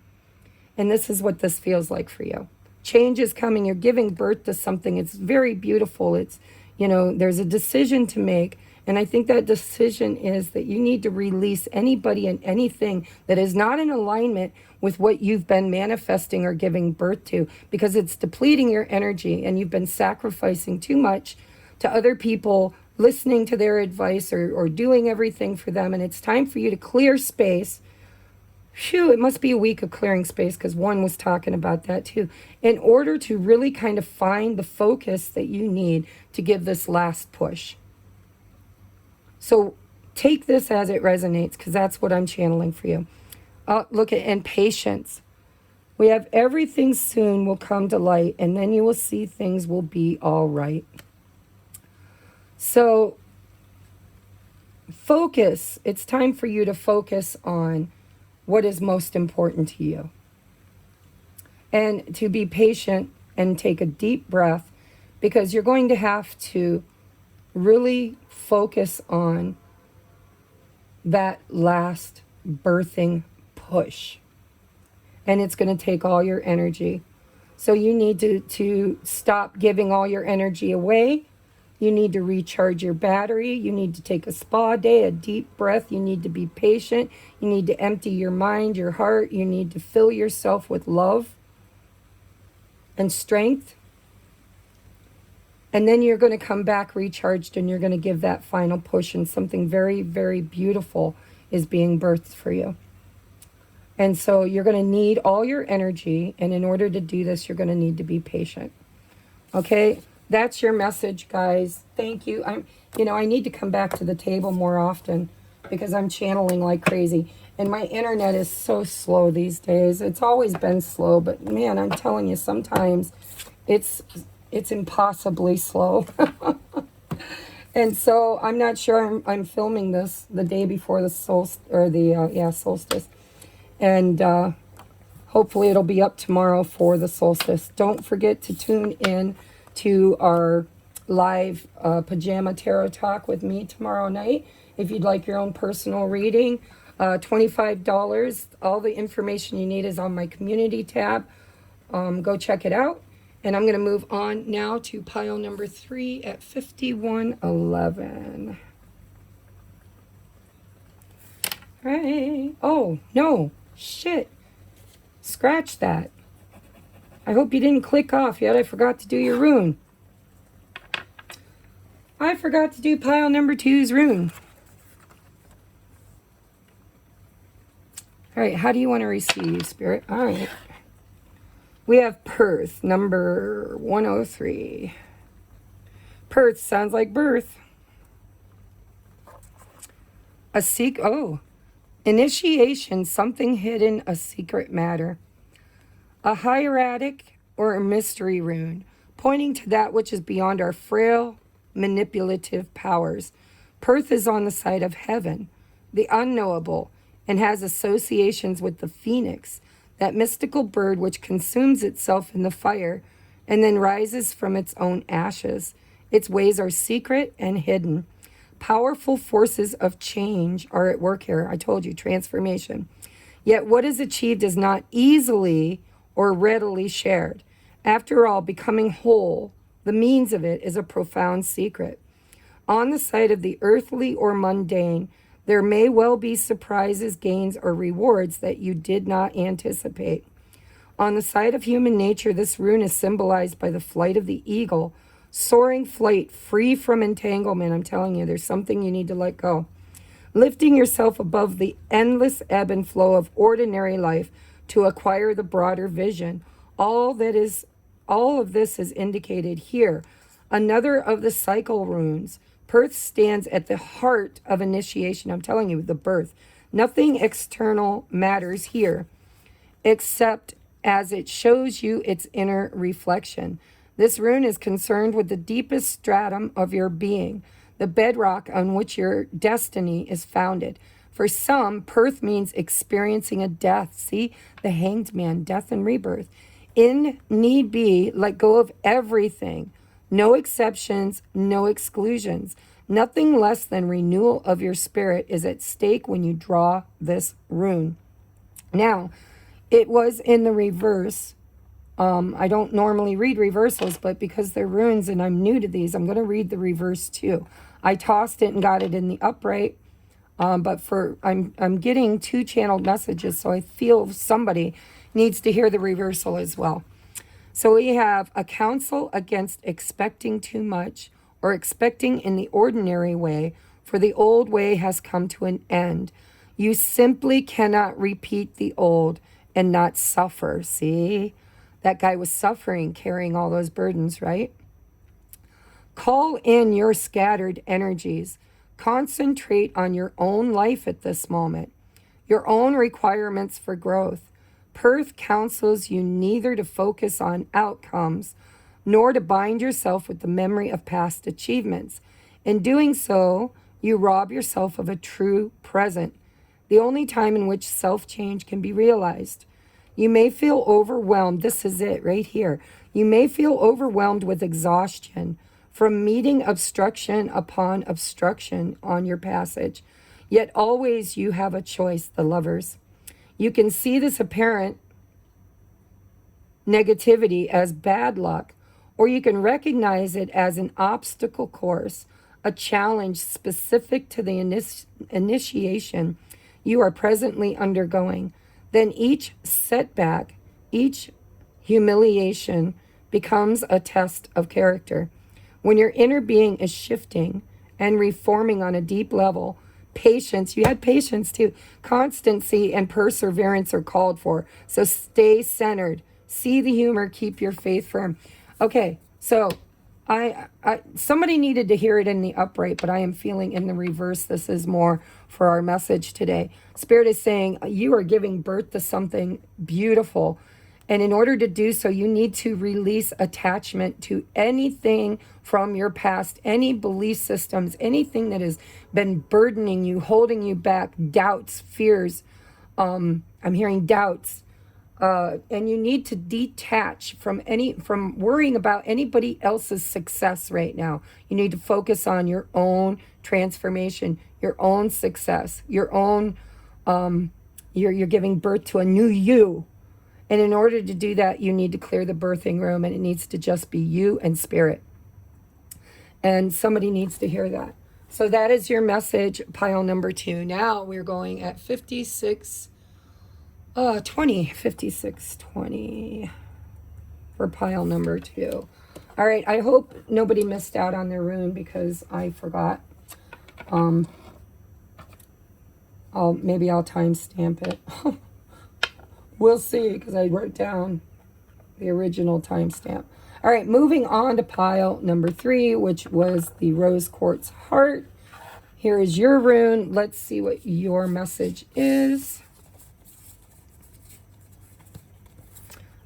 Speaker 1: And this is what this feels like for you. Change is coming. You're giving birth to something. It's very beautiful. It's, you know, there's a decision to make. And I think that decision is that you need to release anybody and anything that is not in alignment with what you've been manifesting or giving birth to, because it's depleting your energy and you've been sacrificing too much to other people, listening to their advice or doing everything for them. And it's time for you to clear space. Phew, it must be a week of clearing space, because one was talking about that too, in order to really kind of find the focus that you need to give this last push. So take this as it resonates, because that's what I'm channeling for you. Look at, and patience. We have everything soon will come to light, and then you will see things will be all right. So focus. It's time for you to focus on what is most important to you. And to be patient and take a deep breath, because you're going to have to really focus on that last birthing push. And it's going to take all your energy. So you need to stop giving all your energy away. You need to recharge your battery. You need to take a spa day, a deep breath. You need to be patient. You need to empty your mind, your heart. You need to fill yourself with love and strength. And then you're going to come back recharged, and you're going to give that final push, and something very, very beautiful is being birthed for you. And so you're going to need all your energy, and in order to do this, you're going to need to be patient. Okay? That's your message, guys. Thank you. I need to come back to the table more often because I'm channeling like crazy. And my internet is so slow these days. It's always been slow, but man, I'm telling you, sometimes it's impossibly slow. And so I'm not sure I'm filming this the day before the solstice. And hopefully it'll be up tomorrow for the solstice. Don't forget to tune in to our live pajama tarot talk with me tomorrow night. If you'd like your own personal reading, $25. All the information you need is on my community tab. Go check it out. And I'm going to move on now to pile number 3 at 5111. All right. Oh, no. Shit. Scratch that. I hope you didn't click off yet. I forgot to do your rune. I forgot to do pile number 2's rune. All right, how do you want to receive, Spirit? All right. We have Perth, number 103. Perth sounds like birth. Initiation, something hidden, a secret matter. A hieratic or a mystery rune, pointing to that which is beyond our frail, manipulative powers. Perth is on the side of heaven, the unknowable, and has associations with the phoenix, that mystical bird which consumes itself in the fire and then rises from its own ashes. Its ways are secret and hidden. Powerful forces of change are at work here. I told you, transformation. Yet what is achieved is not easily or readily shared. After all, becoming whole, the means of it, is a profound secret. On the side of the earthly or mundane, there may well be surprises, gains, or rewards that you did not anticipate. On the side of human nature, this rune is symbolized by the flight of the eagle, soaring flight, free from entanglement. I'm telling you, there's something you need to let go. Lifting yourself above the endless ebb and flow of ordinary life to acquire the broader vision. All of this is indicated here. Another of the cycle runes. Perth stands at the heart of initiation. I'm telling you, the birth. Nothing external matters here, except as it shows you its inner reflection. This rune is concerned with the deepest stratum of your being, the bedrock on which your destiny is founded. For some, Perth means experiencing a death. See, the Hanged Man, death and rebirth. In need be, let go of everything. No exceptions, no exclusions. Nothing less than renewal of your spirit is at stake when you draw this rune. Now, it was in the reverse. I don't normally read reversals, but because they're runes and I'm new to these, I'm going to read the reverse too. I tossed it and got it in the upright, but I'm getting 2 channeled messages, so I feel somebody needs to hear the reversal as well. So we have a counsel against expecting too much or expecting in the ordinary way, for the old way has come to an end. You simply cannot repeat the old and not suffer. See, that guy was suffering, carrying all those burdens, right? Call in your scattered energies. Concentrate on your own life at this moment, your own requirements for growth. Perth counsels you neither to focus on outcomes nor to bind yourself with the memory of past achievements. In doing so, you rob yourself of a true present, the only time in which self-change can be realized. You may feel overwhelmed. This is it right here. You may feel overwhelmed with exhaustion from meeting obstruction upon obstruction on your passage. Yet always you have a choice, the Lovers. You can see this apparent negativity as bad luck, or you can recognize it as an obstacle course, a challenge specific to the initiation you are presently undergoing. Then each setback, each humiliation becomes a test of character. When your inner being is shifting and reforming on a deep level, patience, you had patience too, constancy and perseverance are called for. So stay centered. See the humor, keep your faith firm. Okay, so I somebody needed to hear it in the upright, but I am feeling in the reverse. This is more for our message today. Spirit is saying you are giving birth to something beautiful. And in order to do so, you need to release attachment to anything from your past, any belief systems, anything that has been burdening you, holding you back, doubts, fears. I'm hearing doubts. And you need to detach from worrying about anybody else's success right now. You need to focus on your own transformation, your own success, your own, you're giving birth to a new you. And in order to do that, you need to clear the birthing room, and it needs to just be you and spirit. And somebody needs to hear that. So that is your message, pile number 2. Now we're going at 5620 for pile number 2. All right, I hope nobody missed out on their rune because I forgot. Maybe I'll timestamp it. We'll see, because I wrote down the original timestamp. All right, moving on to pile number 3, which was the rose quartz heart. Here is your rune. Let's see what your message is.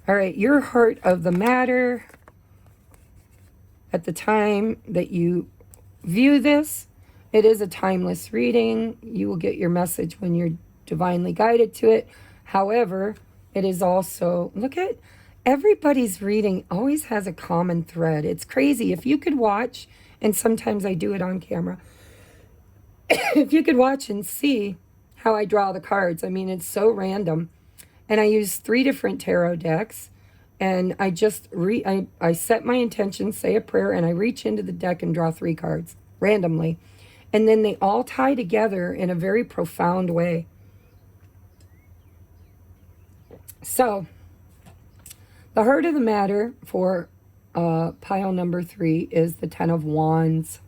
Speaker 1: All right, your heart of the matter. At the time that you view this, it is a timeless reading. You will get your message when you're divinely guided to it. However, it is also, look at, everybody's reading always has a common thread. It's crazy. If you could watch, and sometimes I do it on camera, if you could watch and see how I draw the cards, I mean, it's so random. And I use 3 different tarot decks, and I just, I set my intention, say a prayer, and I reach into the deck and draw 3 cards randomly. And then they all tie together in a very profound way. So, the heart of the matter for pile number 3 is the 10 of Wands.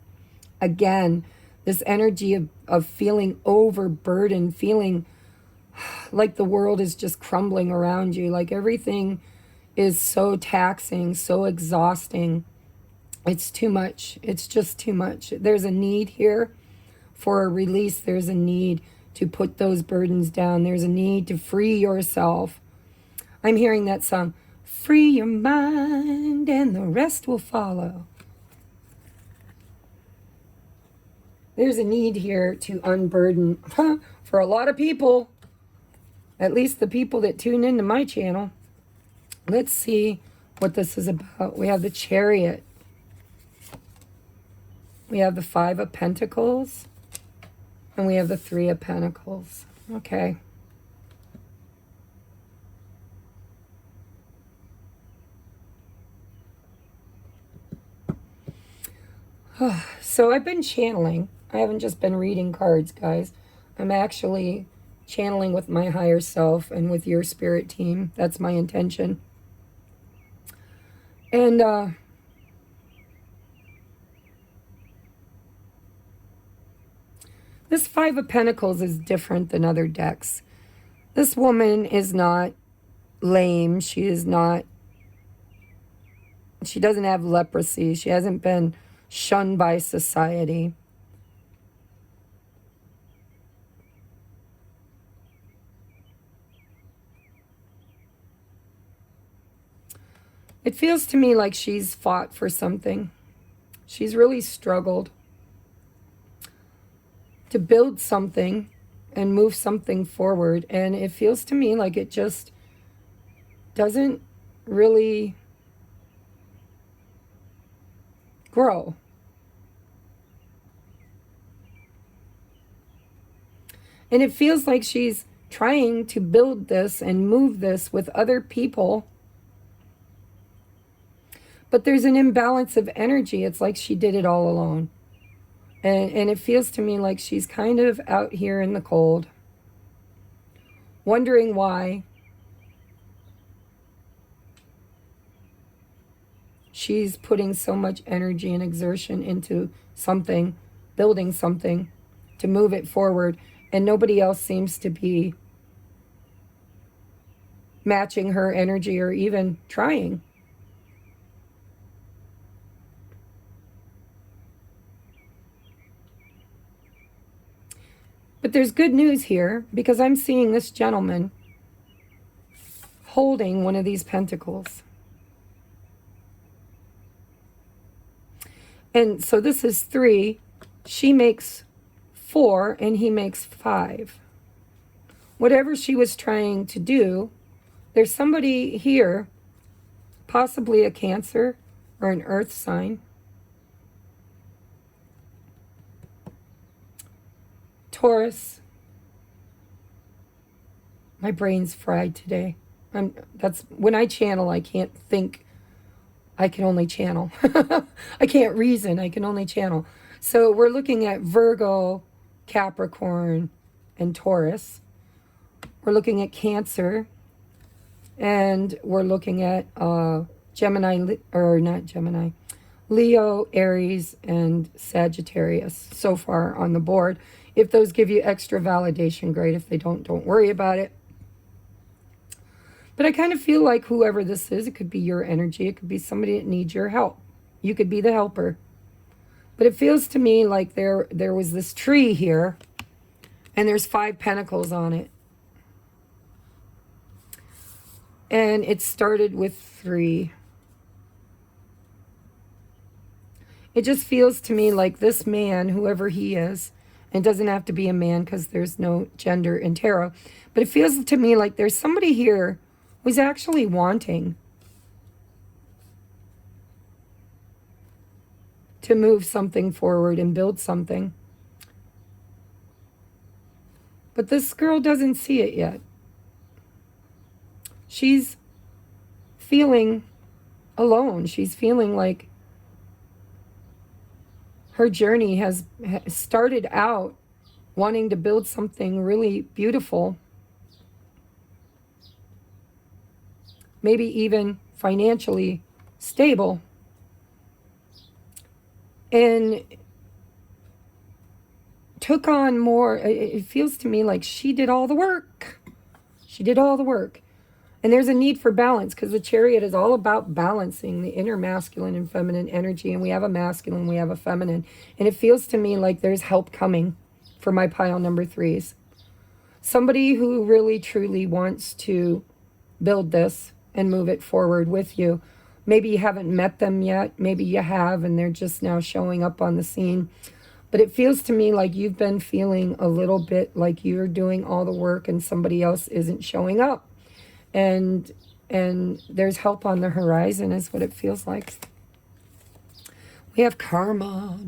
Speaker 1: Again, this energy of feeling overburdened, feeling like the world is just crumbling around you, like everything is so taxing, so exhausting. It's too much. It's just too much. There's a need here for a release. There's a need to put those burdens down. There's a need to free yourself. I'm hearing that song, free your mind and the rest will follow. There's a need here to unburden for a lot of people, at least the people that tune into my channel. Let's see what this is about. We have the Chariot. We have the 5 of Pentacles. And we have the 3 of Pentacles. Okay. So I've been channeling. I haven't just been reading cards, guys. I'm actually channeling with my higher self and with your spirit team. That's my intention. And this 5 of Pentacles is different than other decks. This woman is not lame. She doesn't have leprosy. She hasn't been shunned by society. It feels to me like she's fought for something. She's really struggled to build something and move something forward. And it feels to me like it just doesn't really grow. And it feels like she's trying to build this and move this with other people. But there's an imbalance of energy. It's like she did it all alone. And it feels to me like she's kind of out here in the cold, wondering why she's putting so much energy and exertion into something, building something to move it forward, and nobody else seems to be matching her energy or even trying. But there's good news here, because I'm seeing this gentleman holding one of these pentacles. And so this is 3. She makes 4 and he makes 5. Whatever she was trying to do, there's somebody here, possibly a Cancer or an Earth sign. Taurus. My brain's fried today. That's when I channel, I can't think. I can only channel. I can't reason. I can only channel. So we're looking at Virgo, Capricorn, and Taurus. We're looking at Cancer. And we're looking at Gemini, or not Gemini, Leo, Aries, and Sagittarius so far on the board. If those give you extra validation, great. If they don't worry about it. But I kind of feel like whoever this is, it could be your energy. It could be somebody that needs your help. You could be the helper. But it feels to me like there was this tree here, and there's 5 pentacles on it. And it started with 3. It just feels to me like this man, whoever he is, and it doesn't have to be a man because there's no gender in tarot, but it feels to me like there's somebody here who's actually wanting to move something forward and build something. But this girl doesn't see it yet. She's feeling alone. She's feeling like her journey has started out wanting to build something really beautiful. Maybe even financially stable. And took on more. It feels to me like she did all the work. She did all the work. And there's a need for balance, because the Chariot is all about balancing the inner masculine and feminine energy. And we have a masculine, we have a feminine. And it feels to me like there's help coming for my pile number 3s. Somebody who really truly wants to build this and move it forward with you. Maybe you haven't met them yet. Maybe you have, and they're just now showing up on the scene. But it feels to me like you've been feeling a little bit like you're doing all the work and somebody else isn't showing up. And there's help on the horizon is what it feels like. We have karma.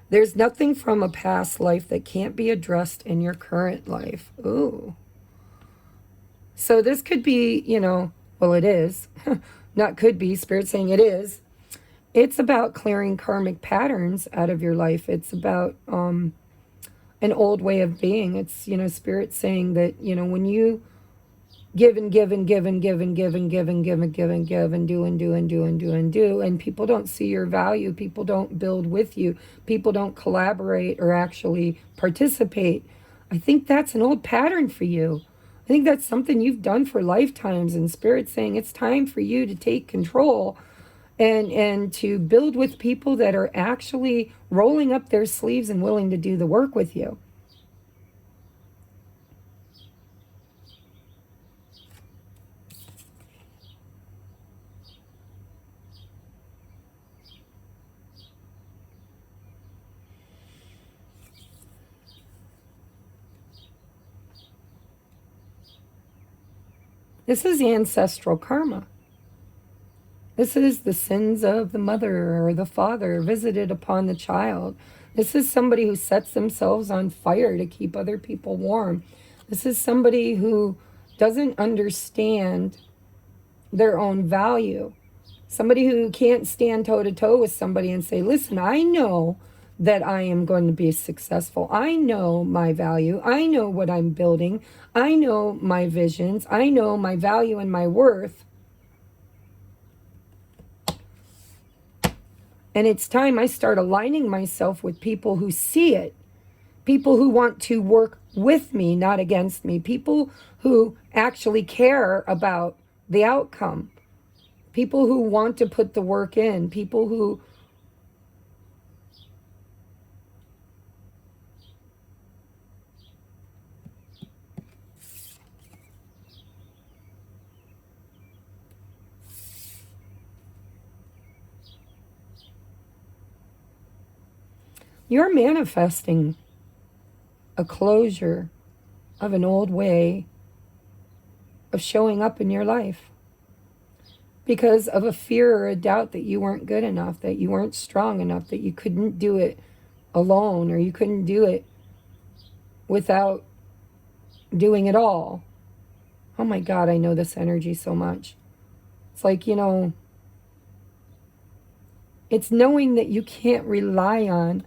Speaker 1: There's nothing from a past life that can't be addressed in your current life. Ooh. So this could be, you know, well, it is. Not could be, Spirit saying it is. It's about clearing karmic patterns out of your life. It's about an old way of being. It's, you know, Spirit saying that, you know, when you give and give and give and give and give and give and give and give and give and do and do and do and do and do, and people don't see your value, people don't build with you, people don't collaborate or actually participate. I think that's an old pattern for you. I think that's something you've done for lifetimes, and Spirit's saying it's time for you to take control and to build with people that are actually rolling up their sleeves and willing to do the work with you. This is ancestral karma. This is the sins of the mother or the father visited upon the child. This is somebody who sets themselves on fire to keep other people warm. This is somebody who doesn't understand their own value. Somebody who can't stand toe to toe with somebody and say, listen, I know that I am going to be successful. I know my value. I know what I'm building. I know my visions. I know my value and my worth. And it's time I start aligning myself with people who see it. People who want to work with me, not against me. People who actually care about the outcome. People who want to put the work in. People who you're manifesting a closure of an old way of showing up in your life because of a fear or a doubt that you weren't good enough, that you weren't strong enough, that you couldn't do it alone, or you couldn't do it without doing it all. Oh my God, I know this energy so much. It's like, it's knowing that you can't rely on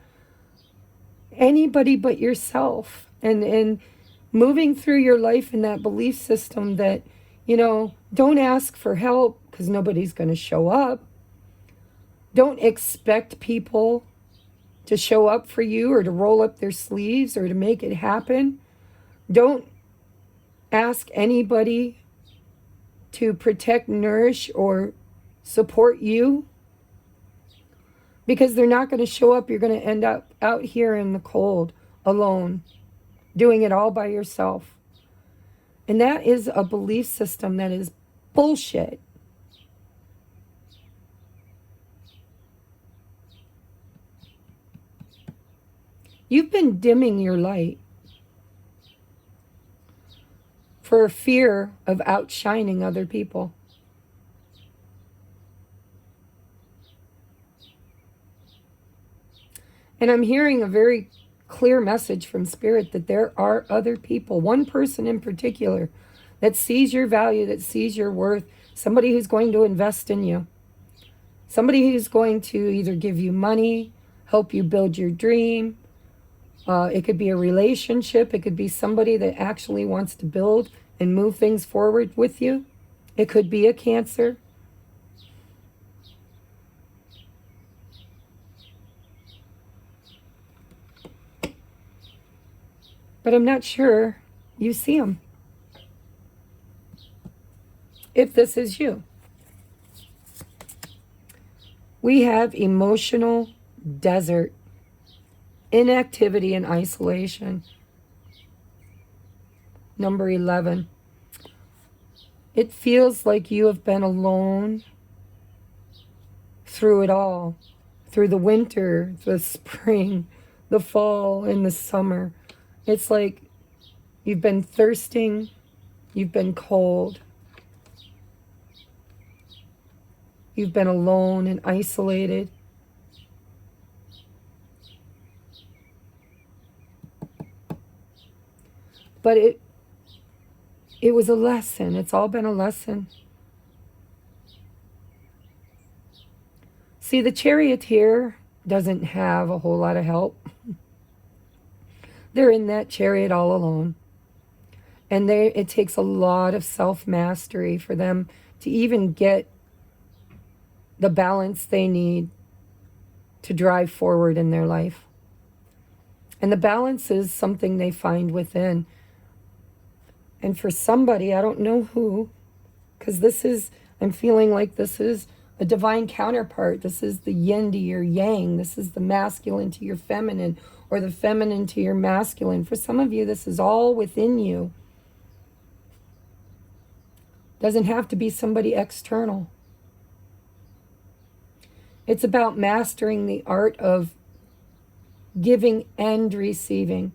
Speaker 1: anybody but yourself, and moving through your life in that belief system that, don't ask for help because nobody's going to show up. Don't expect people to show up for you or to roll up their sleeves or to make it happen. Don't ask anybody to protect, nourish, or support you, because they're not going to show up. You're going to end up out here in the cold, alone, doing it all by yourself. And that is a belief system that is bullshit. You've been dimming your light for fear of outshining other people. And I'm hearing a very clear message from Spirit that there are other people, one person in particular, that sees your value, that sees your worth, somebody who's going to invest in you, somebody who's going to either give you money, help you build your dream. It could be a relationship. It could be somebody that actually wants to build and move things forward with you. It could be a Cancer. But I'm not sure you see them. If this is you. We have emotional desert, inactivity and isolation. Number 11. It feels like you have been alone through it all. Through the winter, the spring, the fall, and the summer. It's like you've been thirsting, you've been cold, you've been alone and isolated. But it was a lesson. It's all been a lesson. See, the charioteer doesn't have a whole lot of help. They're in that chariot all alone. And it takes a lot of self-mastery for them to even get the balance they need to drive forward in their life. And the balance is something they find within. And for somebody, I don't know who, because I'm feeling like this is a divine counterpart. This is the yin to your yang. This is the masculine to your feminine, or the feminine to your masculine. For some of you, this is all within you. Doesn't have to be somebody external. It's about mastering the art of giving and receiving,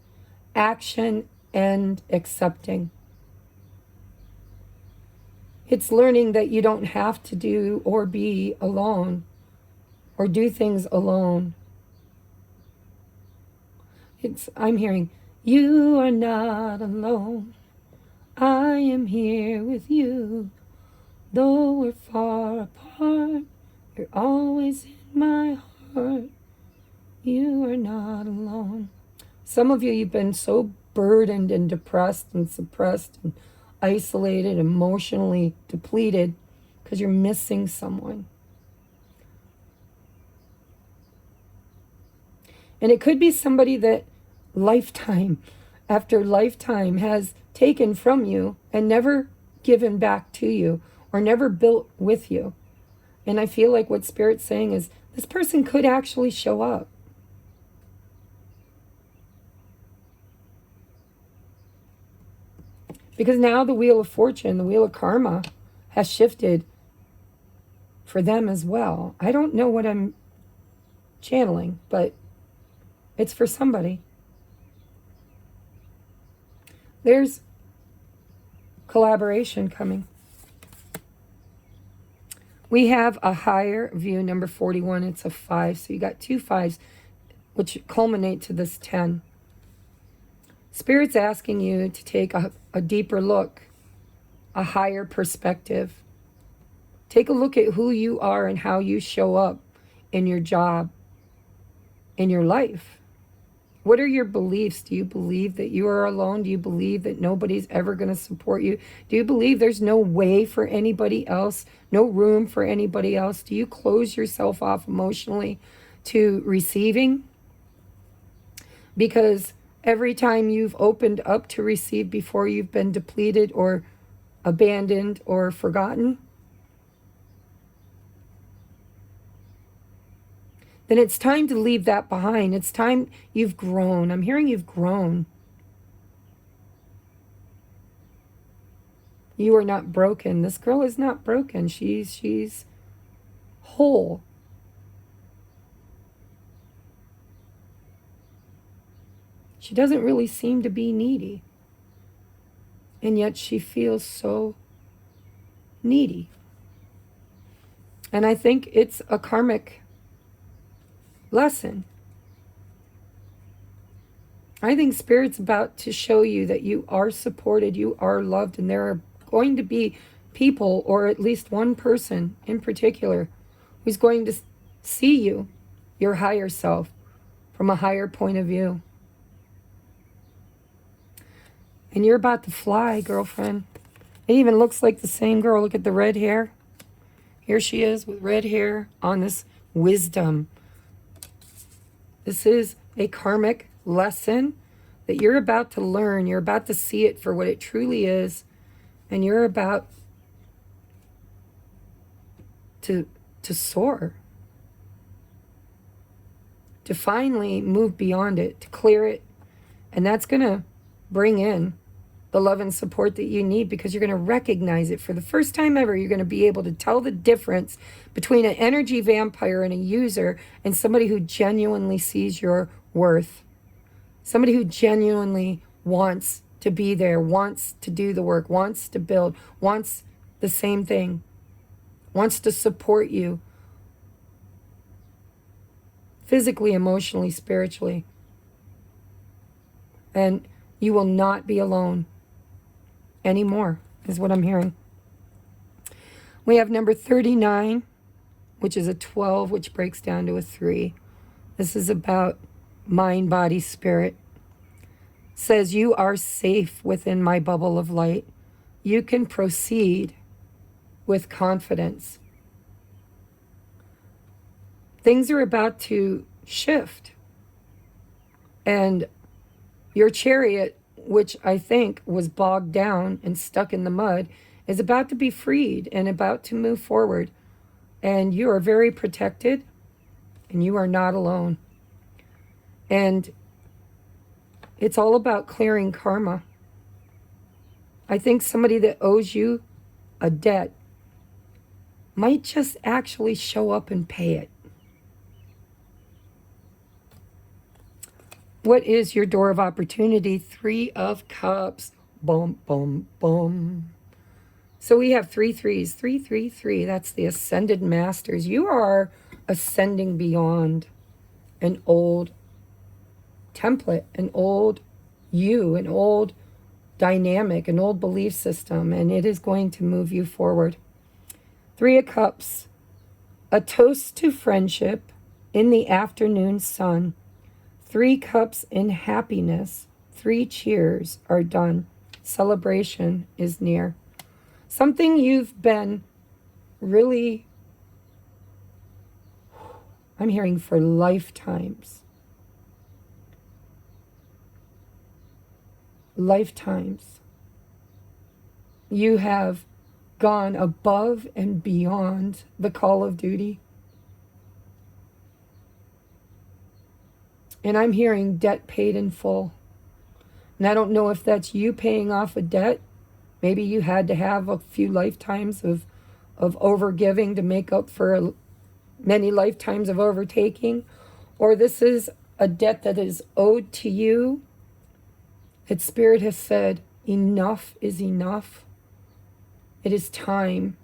Speaker 1: action and accepting. It's learning that you don't have to do or be alone or do things alone. I'm hearing, you are not alone. I am here with you. Though we're far apart, you're always in my heart. You are not alone. Some of you, you've been so burdened and depressed and suppressed and isolated, emotionally depleted, because you're missing someone. And it could be somebody that lifetime after lifetime has taken from you and never given back to you or never built with you. And I feel like what Spirit's saying is this person could actually show up. Because now the wheel of fortune, the wheel of karma has shifted for them as well. I don't know what I'm channeling, but it's for somebody. There's collaboration coming. We have a higher view, number 41. It's a 5. So you got 2 5s, which culminate to this 10. Spirit's asking you to take a deeper look, a higher perspective. Take a look at who you are and how you show up in your job, in your life. What are your beliefs? Do you believe that you are alone? Do you believe that nobody's ever going to support you? Do you believe there's no way for anybody else, no room for anybody else? Do you close yourself off emotionally to receiving? Because every time you've opened up to receive before, you've been depleted or abandoned or forgotten, then it's time to leave that behind. It's time you've grown. I'm hearing you've grown. You are not broken. This girl is not broken. She's whole. She doesn't really seem to be needy. And yet she feels so needy. And I think it's a karmic lesson. I think Spirit's about to show you that you are supported, you are loved, and there are going to be people, or at least one person in particular, who's going to see you, your higher self, from a higher point of view. And you're about to fly, girlfriend. It even looks like the same girl. Look at the red hair. Here she is with red hair on this wisdom. This is a karmic lesson that you're about to learn. You're about to see it for what it truly is. And you're about to soar. To finally move beyond it, to clear it. And that's going to bring in the love and support that you need, because you're going to recognize it. For the first time ever, you're going to be able to tell the difference between an energy vampire and a user, and somebody who genuinely sees your worth. Somebody who genuinely wants to be there, wants to do the work, wants to build, wants the same thing, wants to support you physically, emotionally, spiritually. And you will not be alone anymore, is what I'm hearing. We have number 39, which is a 12, which breaks down to a 3. This is about mind, body, spirit. Says, you are safe within my bubble of light. You can proceed with confidence. Things are about to shift. And your chariot, which I think was bogged down and stuck in the mud, is about to be freed and about to move forward. And you are very protected, and you are not alone. And it's all about clearing karma. I think somebody that owes you a debt might just actually show up and pay it. What is your door of opportunity? 3 of Cups. Boom, boom, boom. So we have 3 3s. 3, 3, 3. That's the Ascended Masters. You are ascending beyond an old template, an old you, an old dynamic, an old belief system, and it is going to move you forward. 3 of Cups, a toast to friendship in the afternoon sun. 3 cups in happiness. 3 cheers are done. Celebration is near. Something you've been really, I'm hearing for lifetimes. Lifetimes. You have gone above and beyond the call of duty. And I'm hearing debt paid in full. And I don't know if that's you paying off a debt. Maybe you had to have a few lifetimes of overgiving to make up for many lifetimes of overtaking. Or this is a debt that is owed to you. That Spirit has said, enough is enough. It is time.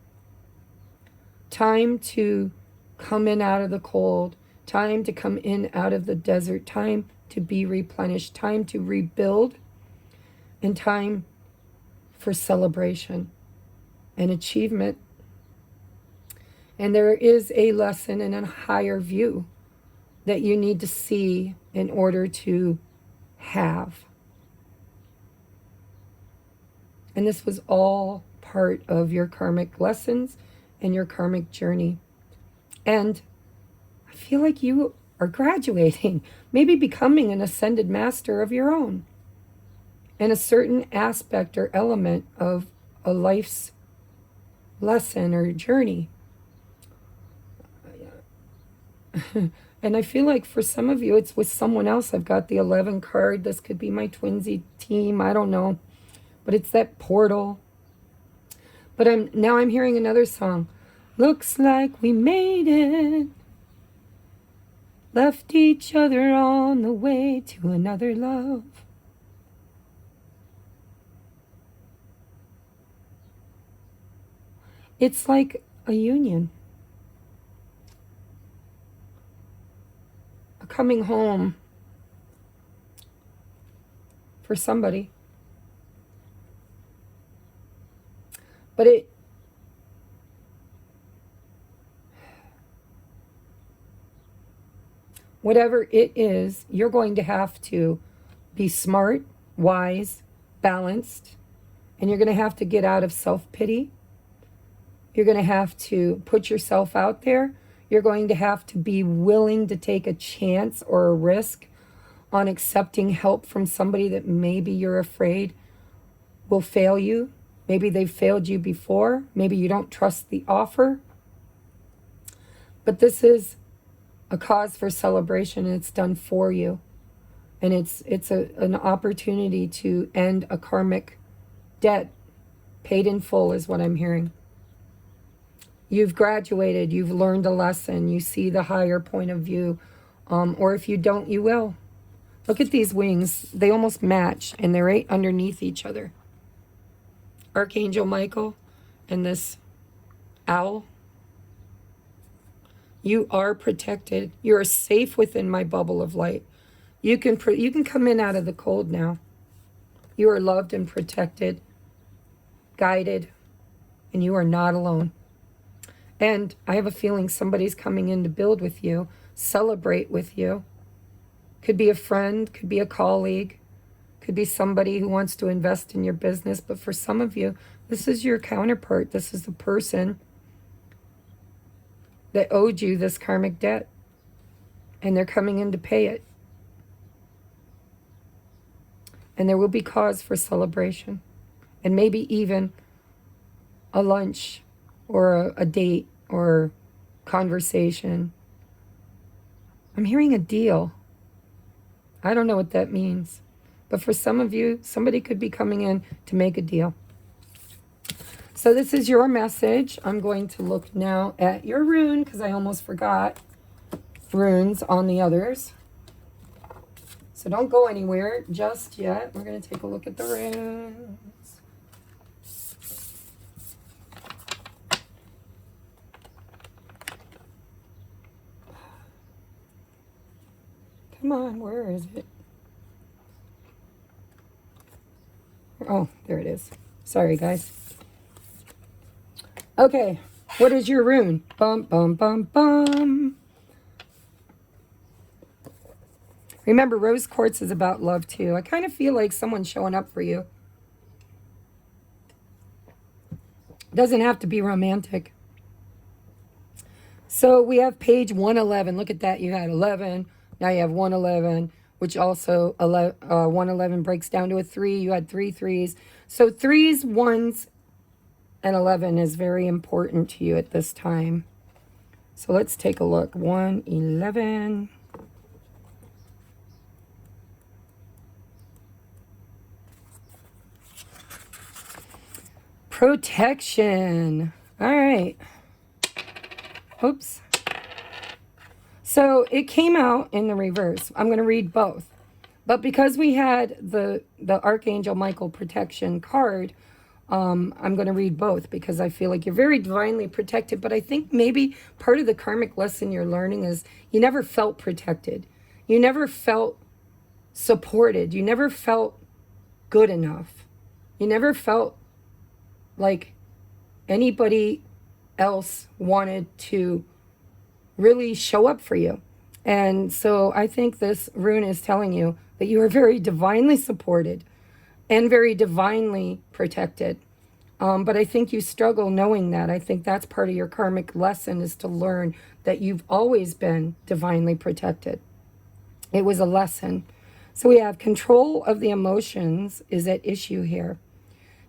Speaker 1: Time to come in out of the cold. Time to come in out of the desert. Time to be replenished. Time to rebuild. And time for celebration and achievement. And there is a lesson and a higher view that you need to see in order to have. And this was all part of your karmic lessons and your karmic journey. And I feel like you are graduating, maybe becoming an ascended master of your own, in a certain aspect or element of a life's lesson or journey. And I feel like for some of you, it's with someone else. I've got the 11 card. This could be my twinsy team. I don't know. But it's that portal. But I'm hearing another song. Looks like we made it. Left each other on the way to another love. It's like a union. A coming home for somebody. But whatever it is, you're going to have to be smart, wise, balanced, and you're going to have to get out of self-pity. You're going to have to put yourself out there. You're going to have to be willing to take a chance or a risk on accepting help from somebody that maybe you're afraid will fail you. Maybe they've failed you before. Maybe you don't trust the offer. But this is a cause for celebration, and it's done for you. And it's an opportunity to end a karmic debt. Paid in full is what I'm hearing. You've graduated. You've learned a lesson. You see the higher point of view. Or if you don't, you will. Look at these wings. They almost match, and they're right underneath each other. Archangel Michael and this owl. You are protected. You are safe within my bubble of light. You can come in out of the cold now. You are loved and protected, guided, and you are not alone. And I have a feeling somebody's coming in to build with you, celebrate with you. Could be a friend, could be a colleague, could be somebody who wants to invest in your business. But for some of you, this is your counterpart. This is the person that owed you this karmic debt. And they're coming in to pay it. And there will be cause for celebration. And maybe even a lunch or a date or conversation. I'm hearing a deal. I don't know what that means. But for some of you, somebody could be coming in to make a deal. So this is your message. I'm going to look now at your rune because I almost forgot runes on the others. So don't go anywhere just yet. We're going to take a look at the runes. Come on, where is it? Oh, there it is. Sorry, guys. Okay, what is your rune? Bum, bum, bum, bum. Remember, rose quartz is about love, too. I kind of feel like someone's showing up for you. Doesn't have to be romantic. So we have page 111. Look at that. You had 11. Now you have 111, which also 111 breaks down to a 3. You had 3 threes. So 3s, 1s, and 11 is very important to you at this time. So let's take a look. 111. Protection. All right. Oops. So it came out in the reverse. I'm going to read both. But because we had the Archangel Michael protection card, I'm going to read both because I feel like you're very divinely protected. But I think maybe part of the karmic lesson you're learning is you never felt protected. You never felt supported. You never felt good enough. You never felt like anybody else wanted to really show up for you. And so I think this rune is telling you that you are very divinely supported and very divinely protected. But I think you struggle knowing that. I think that's part of your karmic lesson, is to learn that you've always been divinely protected. It was a lesson. So we have control of the emotions is at issue here.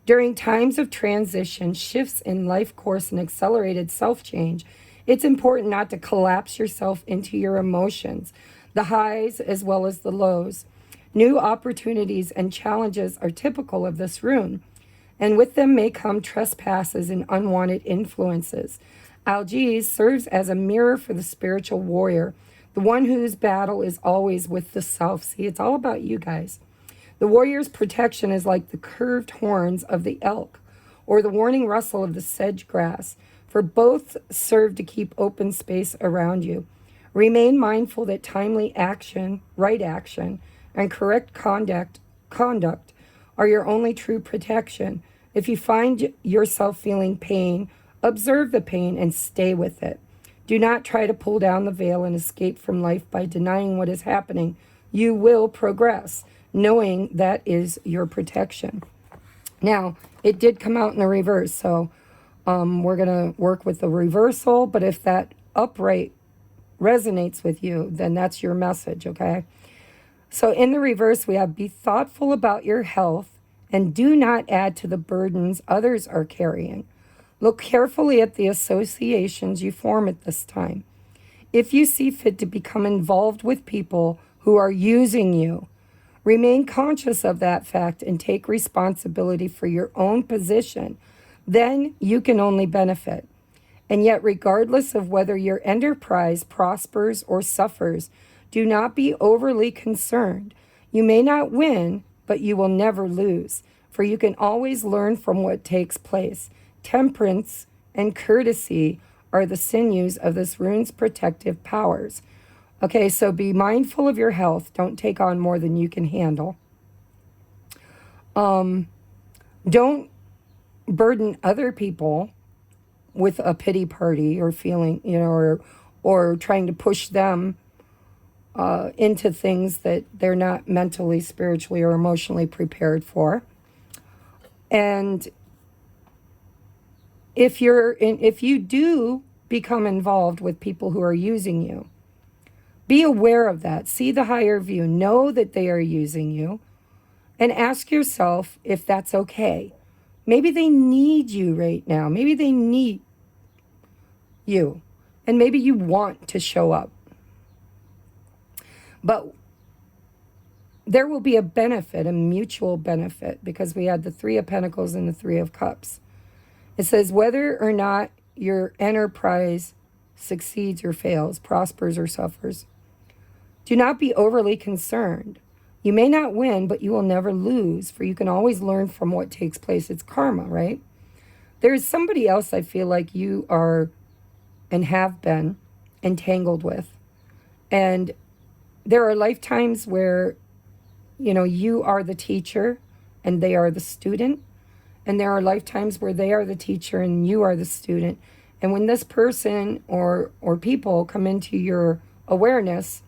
Speaker 1: During times of transition, shifts in life course, and accelerated self-change, it's important not to collapse yourself into your emotions, the highs as well as the lows. New opportunities and challenges are typical of this rune, and with them may come trespasses and unwanted influences. Algiz serves as a mirror for the spiritual warrior, the one whose battle is always with the self. See, it's all about you guys. The warrior's protection is like the curved horns of the elk or the warning rustle of the sedge grass, for both serve to keep open space around you. Remain mindful that timely action, right action, and correct conduct are your only true protection. If you find yourself feeling pain, observe the pain and stay with it. Do not try to pull down the veil and escape from life by denying what is happening. You will progress, knowing that is your protection. Now, it did come out in the reverse, so we're going to work with the reversal, but if that upright resonates with you, then that's your message, okay? So in the reverse, we have be thoughtful about your health and do not add to the burdens others are carrying. Look carefully at the associations you form at this time. If you see fit to become involved with people who are using you, remain conscious of that fact and take responsibility for your own position. Then you can only benefit. And yet, regardless of whether your enterprise prospers or suffers, do not be overly concerned. You may not win, but you will never lose, for you can always learn from what takes place. Temperance and courtesy are the sinews of this rune's protective powers. Okay, so be mindful of your health. Don't take on more than you can handle. Don't burden other people with a pity party or feeling, or trying to push them into things that they're not mentally, spiritually, or emotionally prepared for. And if you do become involved with people who are using you, be aware of that. See the higher view. Know that they are using you. And ask yourself if that's okay. Maybe they need you right now. Maybe they need you. And maybe you want to show up. But there will be a benefit, a mutual benefit, because we had the Three of Pentacles and the Three of Cups. It says whether or not your enterprise succeeds or fails, prospers or suffers, do not be overly concerned. You may not win, but you will never lose, for you can always learn from what takes place. It's karma, right? There is somebody else I feel like you are and have been entangled with. And there are lifetimes where, you are the teacher and they are the student. And there are lifetimes where they are the teacher and you are the student. And when this person or people come into your awareness,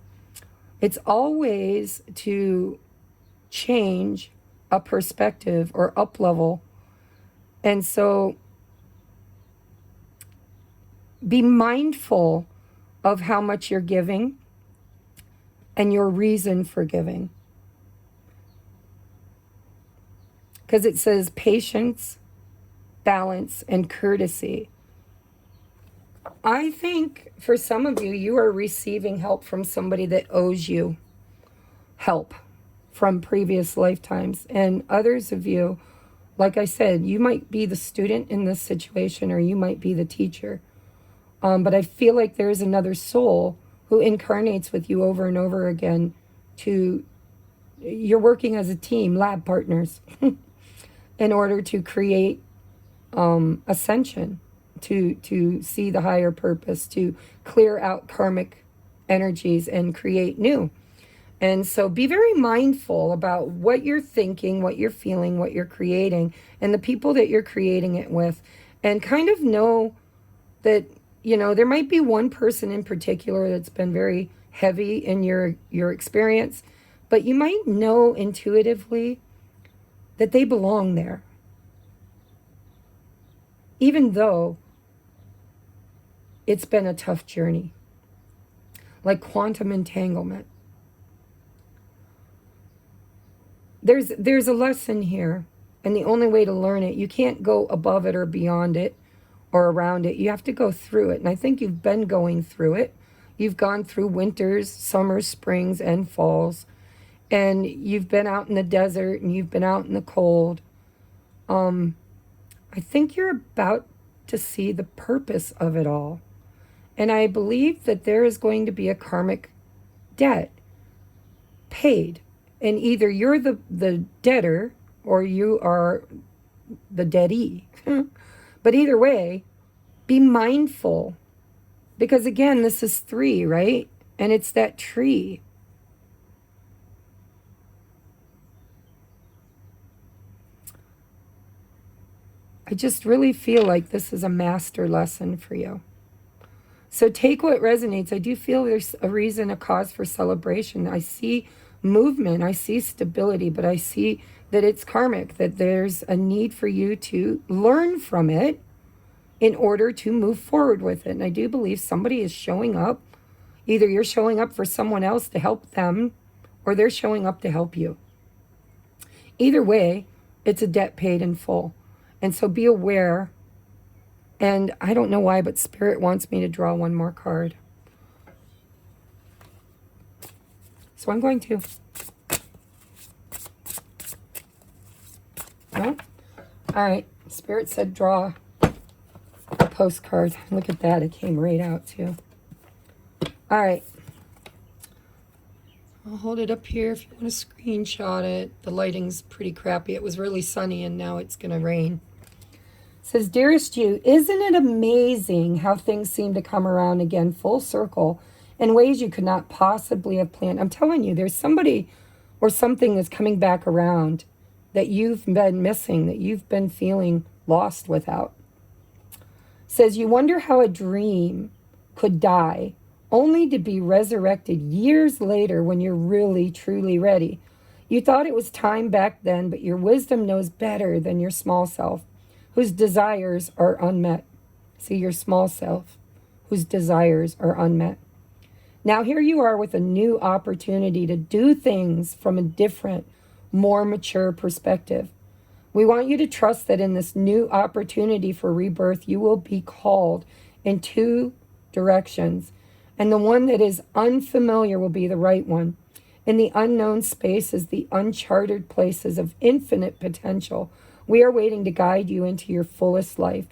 Speaker 1: it's always to change a perspective or up level. And so be mindful of how much you're giving and your reason for giving. Because it says patience, balance, and courtesy. I think for some of you, you are receiving help from somebody that owes you help from previous lifetimes. And others of you, like I said, you might be the student in this situation or you might be the teacher. But I feel like there is another soul who incarnates with you over and over again you're working as a team, lab partners, in order to create ascension, to see the higher purpose, to clear out karmic energies and create new. And so be very mindful about what you're thinking, what you're feeling, what you're creating, and the people that you're creating it with. And kind of know that, there might be one person in particular that's been very heavy in your experience, but you might know intuitively that they belong there. Even though it's been a tough journey, like quantum entanglement. There's a lesson here, and the only way to learn it, you can't go above it or beyond it or around it. You have to go through it, and I think you've been going through it. You've gone through winters, summers, springs, and falls, and you've been out in the desert, and you've been out in the cold. I think you're about to see the purpose of it all. And I believe that there is going to be a karmic debt paid. And either you're the debtor or you are the deadee. But either way, be mindful. Because again, this is 3, right? And it's that tree. I just really feel like this is a master lesson for you. So take what resonates. I do feel there's a reason, a cause for celebration. I see movement, I see stability, but I see that it's karmic, that there's a need for you to learn from it in order to move forward with it. And I do believe somebody is showing up. Either you're showing up for someone else to help them, or they're showing up to help you. Either way, it's a debt paid in full. And so be aware. And I don't know why, but Spirit wants me to draw one more card. So I'm going to. No? All right. Spirit said draw a postcard. Look at that. It came right out too. All right. I'll hold it up here if you want to screenshot it. The lighting's pretty crappy. It was really sunny and now it's going to rain. It says, dearest you, isn't it amazing how things seem to come around again full circle in ways you could not possibly have planned? I'm telling you, there's somebody or something that's coming back around that you've been missing, that you've been feeling lost without. It says, you wonder how a dream could die only to be resurrected years later when you're really, truly ready. You thought it was time back then, but your wisdom knows better than your small self, whose desires are unmet. See, your small self, whose desires are unmet. Now here you are with a new opportunity to do things from a different, more mature perspective. We want you to trust that in this new opportunity for rebirth, you will be called in 2 directions. And the one that is unfamiliar will be the right one. In the unknown spaces, the uncharted places of infinite potential, we are waiting to guide you into your fullest life.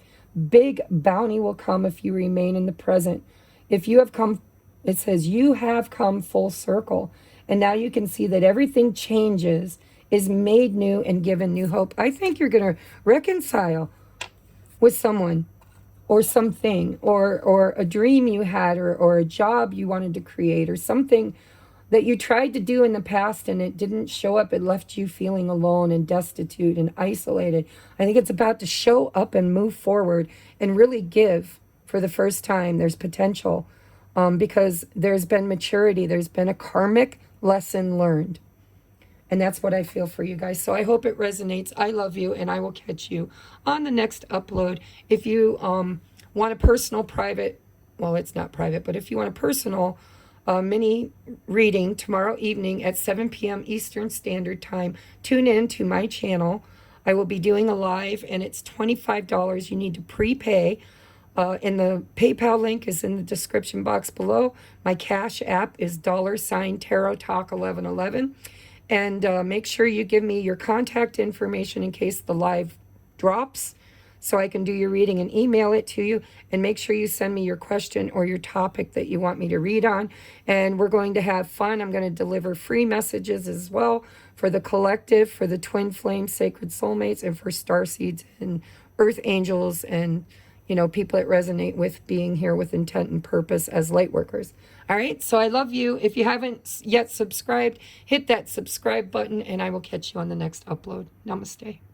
Speaker 1: Big bounty will come if you remain in the present. If you have come, it says, you have come full circle. And now you can see that everything changes, is made new, and given new hope. I think you're going to reconcile with someone or something, or a dream you had, or a job you wanted to create, or something that you tried to do in the past and it didn't show up. It left you feeling alone and destitute and isolated. I think it's about to show up and move forward and really give for the first time. There's potential because there's been maturity. There's been a karmic lesson learned. And that's what I feel for you guys. So I hope it resonates. I love you, and I will catch you on the next upload. If you want a personal, private, well, it's not private, but if you want a personal mini reading tomorrow evening at 7 p.m. Eastern Standard Time, tune in to my channel. I will be doing a live, and it's $25. You need to prepay. And the PayPal link is in the description box below. My Cash App is $Tarot Talk 1111. And make sure you give me your contact information in case the live drops so I can do your reading and email it to you. And make sure you send me your question or your topic that you want me to read on. And we're going to have fun. I'm going to deliver free messages as well for the collective, for the Twin Flame Sacred Soulmates, and for starseeds and earth angels and, you know, people that resonate with being here with intent and purpose as light workers. All right, so I love you. If you haven't yet subscribed, hit that subscribe button, and I will catch you on the next upload. Namaste.